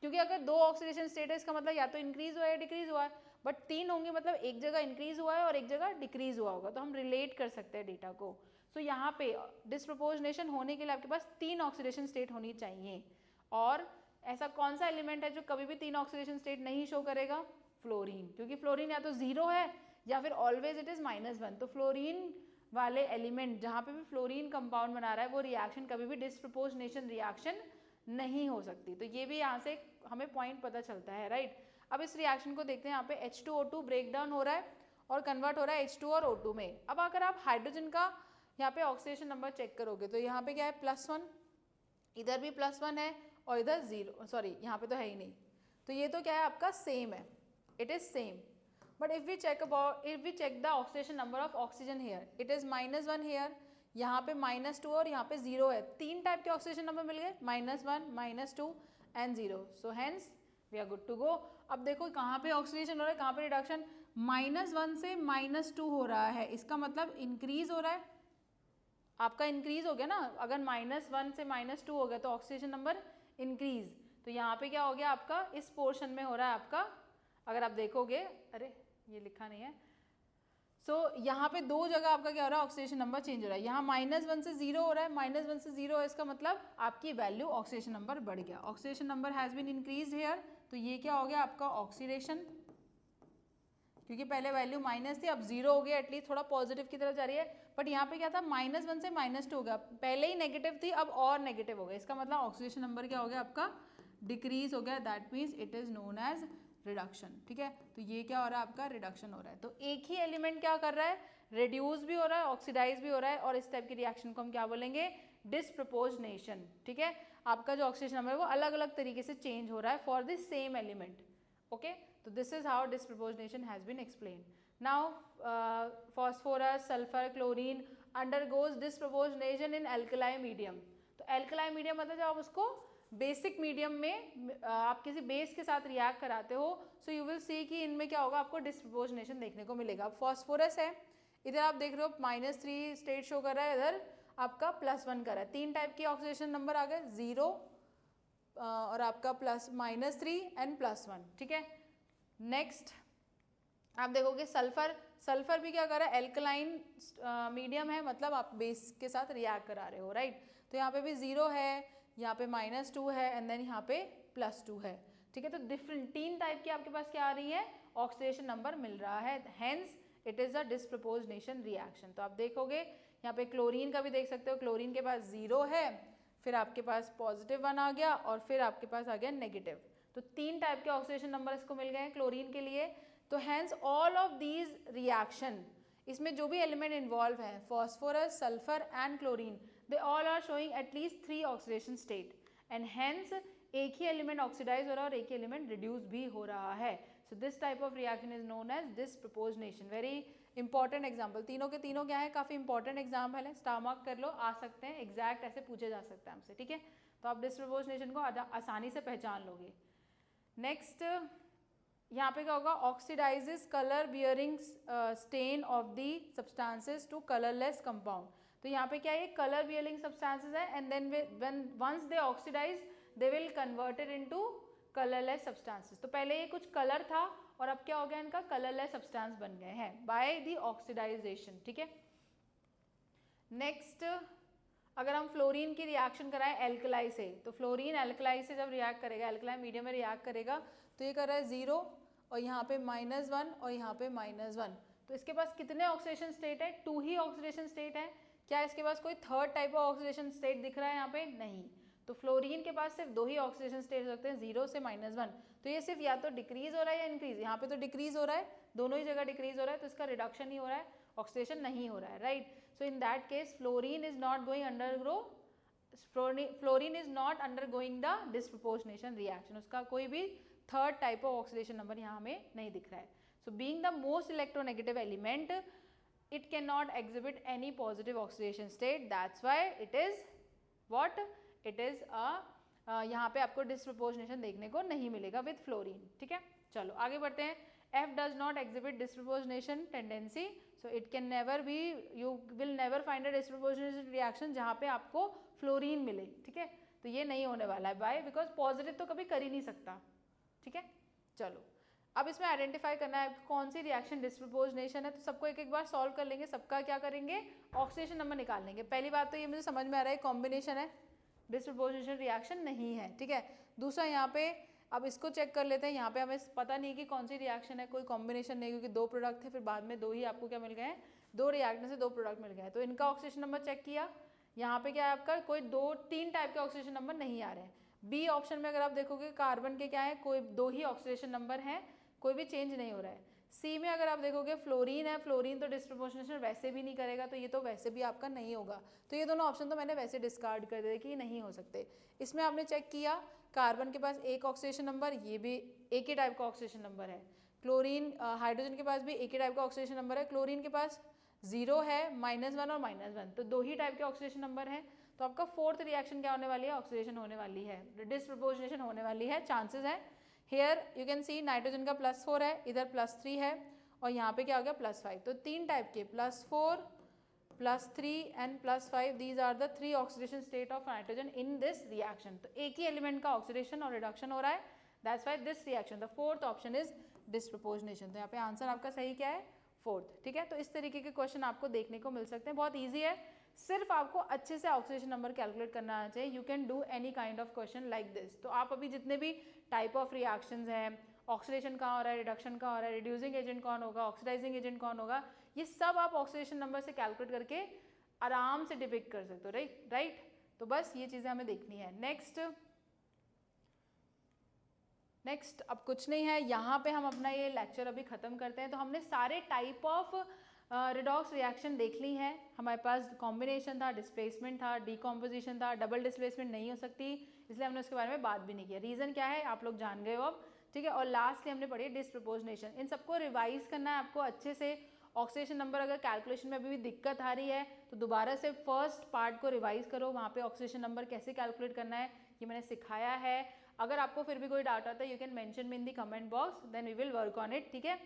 क्योंकि अगर 2 ऑक्सीडेशन स्टेट है इसका मतलब या तो इंक्रीज हुआ है या डिक्रीज हुआ है, बट 3 होंगे मतलब एक जगह इंक्रीज हुआ है और एक जगह डिक्रीज हुआ होगा, तो हम रिलेट कर सकते हैं डेटा को। सो यहाँ पे डिसप्रपोर्शनेशन होने के लिए आपके पास 3 ऑक्सीडेशन स्टेट होनी चाहिए। और ऐसा कौन सा एलिमेंट है जो कभी भी 3 ऑक्सीडेशन स्टेट नहीं शो करेगा, फ्लोरीन, क्योंकि फ्लोरीन या तो 0 है या फिर ऑलवेज इट इज -1। तो फ्लोरीन वाले एलिमेंट जहाँ पे भी फ्लोरीन कंपाउंड बना रहा है वो रिएक्शन कभी भी डिसप्रपोर्शनेशन रिएक्शन नहीं हो सकती। तो ये भी यहाँ से हमें पॉइंट पता चलता है, राइट। अब इस रिएक्शन को देखते हैं, यहाँ पे H2O2 ब्रेक डाउन हो रहा है और कन्वर्ट हो रहा है H2 और O2 में। अब अगर आप हाइड्रोजन का यहाँ पे ऑक्सीडेशन नंबर चेक करोगे तो यहाँ पे क्या है +1, इधर भी +1 है और इधर 0, सॉरी यहाँ पे तो है ही नहीं, तो ये तो क्या है आपका सेम है, it is same. But if we check the oxidation number of oxygen here, it is -1 here, यहाँ पे -2 और यहाँ पे 0 है। तीन टाइप के ऑक्सीडेशन नंबर मिल गए, -1, -2 and 0। So hence we are good to go. अब देखो कहाँ पे ऑक्सीडेशन हो रहा है, कहाँ पे रिडक्शन, -1 से -2 हो रहा है, इसका मतलब इंक्रीज हो रहा है, आपका इंक्रीज हो गया ना। अगर -1 से -2 हो गया तो ऑक्सीडेशन नंबर इंक्रीज, तो यहाँ पे क्या हो गया आपका, इस पोर्शन में हो रहा है आपका, अगर आप देखोगे, अरे ये लिखा नहीं है, सो यहाँ पे दो जगह आपका क्या हो रहा है, ऑक्सीडेशन नंबर चेंज हो रहा है। यहाँ -1 से 0 हो रहा है, -1 से 0 है, इसका मतलब आपकी वैल्यू ऑक्सीडेशन नंबर बढ़ गया, oxidation number has been increase here, तो ये क्या हो गया आपका ऑक्सीडेशन, क्योंकि पहले वैल्यू माइनस थी अब 0 हो गया, एटलीस्ट थोड़ा पॉजिटिव की तरफ जा रही है। बट यहाँ पे क्या था, -1 से -2 हो गया, पहले ही नेगेटिव थी अब और नेगेटिव हो गया, इसका मतलब ऑक्सीडेशन नंबर क्या हो गया आपका, डिक्रीज हो गया, that means it is known as reduction. ठीक है, तो ये क्या हो रहा है आपका, रिडक्शन हो रहा है। तो एक ही एलिमेंट क्या कर रहा है, रिड्यूस भी हो रहा है, ऑक्सीडाइज भी हो रहा है, और इस टाइप की रिएक्शन को हम क्या बोलेंगे, डिस्प्रपोजनेशन। ठीक है, आपका जो ऑक्सीडेशन नंबर है वो अलग अलग तरीके से चेंज हो रहा है for the same element. Okay, तो this is how disproportionation has been explain. Now phosphorus, sulfur, chlorine undergoes disproportionation in alkali medium। तो alkali medium मतलब जब आप उसको बेसिक मीडियम में आप किसी बेस के साथ रिएक्ट कराते हो, सो यू विल सी कि इनमें क्या होगा, आपको डिस्प्रपोजनेशन देखने को मिलेगा। अब फॉस्फोरस है, इधर आप देख रहे हो -3 स्टेट शो कर रहा है, इधर आपका +1 कर रहा है, तीन टाइप के ऑक्सीडेशन नंबर आ गए, 0 और आपका -3 एंड +1। ठीक है, नेक्स्ट आप देखोगे सल्फर, सल्फर भी क्या कर रहा है, एल्कलाइन मीडियम है, मतलब आप बेस के साथ रिएक्ट करा रहे हो, राइट। तो यहाँ पे भी 0 है, यहाँ पे -2 है एंड देन यहाँ पे +2 है। ठीक है, तो डिफरेंट तीन टाइप की आपके पास क्या आ रही है, ऑक्सीडेशन नंबर मिल रहा है, hence it is a disproportionation reaction. तो आप देखोगे यहाँ पे क्लोरीन का भी देख सकते हो, क्लोरीन के पास 0 है, फिर आपके पास +1 आ गया और फिर आपके पास आ गया नेगेटिव। तो तीन टाइप के ऑक्सीडेशन नंबर इसको मिल गए हैं क्लोरीन के लिए। तो hence all of these reaction, इसमें जो भी एलिमेंट इन्वॉल्व है, phosphorus, sulphur and chlorine, they all are showing at least 3 oxidation state, and hence एक ही एलिमेंट ऑक्सीडाइज हो रहा है और एक ही एलिमेंट रिड्यूस भी हो रहा है। So this type of reaction is known as disproportionation. Very important example, तीनों के तीनों क्या है, काफी इंपॉर्टेंट एग्जाम्पल है, स्टार मार्क कर लो, आ सकते हैं, एग्जैक्ट ऐसे पूछे जा सकता है हमसे। ठीक है, तो आप डिस्प्रपोजनेशन को आसानी से पहचान लोगे। नेक्स्ट यहाँ पे क्या होगा, oxidises colour bearing stain of the substances to colourless compound. तो यहाँ पे क्या है, कलर बियरिंग सब्सटेंसेस है and then when once they oxidise they will converted into colourless substances. तो पहले ये कुछ कलर था और अब क्या हो गया, इनका कलरलेस सब्सटेंस बन गए हैं बाय दी ऑक्सीडाइजेशन। ठीक है, नेक्स्ट अगर हम फ्लोरीन की रिएक्शन कराएं एल्कलाई से, तो फ्लोरीन एल्कलाई से जब रिएक्ट करेगा, एल्कलाई मीडियम में रिएक्ट करेगा, तो ये कर रहा है 0 और यहाँ पे -1 और यहाँ पे -1। तो इसके पास कितने ऑक्सीडेशन स्टेट है, 2 ही ऑक्सीडेशन स्टेट है। क्या इसके पास कोई third type of oxidation state दिख रहा है यहाँ पे, नहीं। तो फ्लोरीन के पास सिर्फ 2 ही ऑक्सीडेशन स्टेट हो सकते हैं, 0 से -1। तो ये सिर्फ या तो डिक्रीज हो रहा है या इंक्रीज, यहाँ पे तो डिक्रीज हो रहा है, दोनों ही जगह डिक्रीज हो रहा है, तो इसका रिडक्शन ही हो रहा है, ऑक्सीडेशन नहीं हो रहा है, right. So in that case fluorine is not going undergo, fluorine is not undergoing the disproportionation reaction, उसका कोई भी third type of oxidation number यहाँ हमें नहीं दिख रहा है। So being the most electronegative element, it cannot exhibit any positive oxidation state, that's why it is what it is a यहाँ पे आपको डिस्प्रपोर्शनेशन देखने को नहीं मिलेगा विद फ्लोरीन। ठीक है, चलो आगे बढ़ते हैं। F does not exhibit disproportionation tendency, so it can never be, you will never find a disproportionation reaction जहाँ पे आपको फ्लोरीन मिले। ठीक है, तो ये नहीं होने वाला है, बाय बिकॉज पॉजिटिव तो कभी कर ही नहीं सकता। ठीक है, चलो अब इसमें आइडेंटिफाई करना है कौन सी रिएक्शन डिस्प्रपोजनेशन है, तो सबको एक एक बार सॉल्व कर लेंगे, सबका क्या करेंगे, ऑक्सीडेशन नंबर निकाल लेंगे। पहली बात तो ये मुझे समझ में आ रहा है कॉम्बिनेशन है, डिस्प्रपोजनेशन रिएक्शन नहीं है। ठीक है, दूसरा यहाँ पे अब इसको चेक कर लेते हैं, यहाँ पे हमें पता नहीं कि कौन सी रिएक्शन है, कोई कॉम्बिनेशन नहीं, क्योंकि 2 प्रोडक्ट थे, फिर बाद में 2 ही आपको क्या मिल गए हैं, 2 रिएक्शन से 2 प्रोडक्ट मिल गए हैं। तो इनका ऑक्सीडेशन नंबर चेक किया, यहाँ पे क्या है आपका, कोई 2-3 टाइप के ऑक्सीडेशन नंबर नहीं आ रहे हैं। बी ऑप्शन में अगर आप देखोगे कार्बन के क्या है, कोई 2 ही ऑक्सीडेशन नंबर हैं, कोई भी चेंज नहीं हो रहा है। सी में अगर आप देखोगे फ्लोरीन है, फ्लोरीन तो डिस्प्रपोर्शनेशन वैसे भी नहीं करेगा, तो ये तो वैसे भी आपका नहीं होगा, तो ये दोनों ऑप्शन तो मैंने वैसे डिस्कार्ड कर दिए कि नहीं हो सकते। इसमें आपने चेक किया कार्बन के पास एक ऑक्सीडेशन नंबर, ये भी एक ही टाइप का ऑक्सीडेशन नंबर है। क्लोरीन हाइड्रोजन के पास भी एक ही टाइप का ऑक्सीडेशन नंबर है, क्लोरीन के पास 0 है, -1 और -1, तो दो ही टाइप के ऑक्सीडेशन नंबर है। तो आपका फोर्थ रिएक्शन क्या होने वाली है, ऑक्सीडेशन होने वाली है, डिस्प्रपोर्शनेशन होने वाली है, चांसेस है। Here you can see nitrogen का +4 है, इधर +3 है, और यहाँ पे क्या हो गया +5, तो तीन टाइप के +4 +3 and +5, these are the 3 oxidation state of nitrogen in this reaction. तो एक ही एलिमेंट का ऑक्सीडेशन और रिडक्शन हो रहा है, that's why this reaction, the fourth option is disproportionation. तो यहाँ पे आंसर आपका सही क्या है, फोर्थ। ठीक है, तो इस तरीके के क्वेश्चन आपको देखने को मिल सकते हैं, बहुत ईजी है, सिर्फ आपको अच्छे से ऑक्सीडेशन नंबर कैलकुलेट करना आना चाहिए। You can do any kind of question like this. तो आप अभी जितने भी टाइप ऑफ रिएक्शंस हैं, ऑक्सीडेशन कहाँ हो रहा है, रिडक्शन कहाँ हो रहा है, रिड्यूसिंग एजेंट कौन होगा, ऑक्सीडाइजिंग एजेंट कौन होगा, ये सब आप ऑक्सीडेशन नंबर से कैलकुलेट करके आराम से डिपिक्ट कर सकते हो, राइट। तो बस ये चीज़ें हमें देखनी है। नेक्स्ट अब कुछ नहीं है, यहाँ पे हम अपना ये लेक्चर अभी ख़त्म करते हैं। तो हमने सारे टाइप ऑफ रिडॉक्स रिएक्शन देख ली हैं। हमारे पास कॉम्बिनेशन था, डिस्प्लेसमेंट था, डीकॉम्पोजिशन था, डबल डिस्प्लेसमेंट नहीं हो सकती, इसलिए हमने उसके बारे में बात भी नहीं किया। रीज़न क्या है आप लोग जान गए हो अब, ठीक है। और लास्टली हमने पढ़ी डिस्प्रपोर्शनेशन। इन सबको रिवाइज करना है आपको अच्छे से। ऑक्सीडेशन नंबर अगर कैलकुलेशन में अभी भी दिक्कत आ रही है तो दोबारा से फर्स्ट पार्ट को रिवाइज करो, वहाँ पे ऑक्सीडेशन नंबर कैसे कैलकुलेट करना है ये मैंने सिखाया है। अगर आपको फिर भी कोई डाउट आता है you can mention me in the comment box, then we will work on it, ठीक है।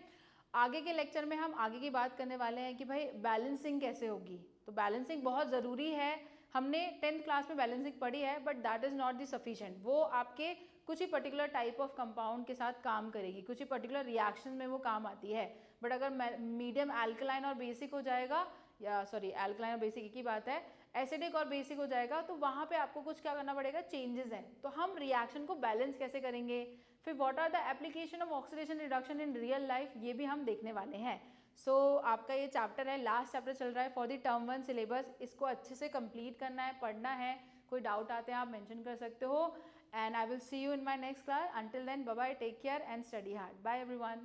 आगे के लेक्चर में हम आगे की बात करने वाले हैं कि भाई बैलेंसिंग कैसे होगी। तो बैलेंसिंग बहुत ज़रूरी है, हमने 10th क्लास में बैलेंसिंग पढ़ी है, but that is not the sufficient. वो आपके कुछ ही पर्टिकुलर टाइप ऑफ कंपाउंड के साथ काम करेगी, कुछ ही पर्टिकुलर रिएक्शन में वो काम आती है। बट अगर मीडियम एल्कलाइन और बेसिक हो जाएगा, या सॉरी एल्कलाइन और बेसिक एक ही बात है, एसिडिक और बेसिक हो जाएगा, तो वहाँ पे आपको कुछ क्या करना पड़ेगा, चेंजेस हैं। तो हम रिएक्शन को बैलेंस कैसे करेंगे, फिर what are the application of oxidation reduction in real life, ये भी हम देखने वाले हैं। सो आपका ये चैप्टर है, लास्ट चैप्टर चल रहा है फॉर द टर्म 1 सिलेबस। इसको अच्छे से कंप्लीट करना है, पढ़ना है। कोई डाउट आते हैं आप मेंशन कर सकते हो, and I will see you in my next class. Until then bye bye, take care and study hard. Bye everyone.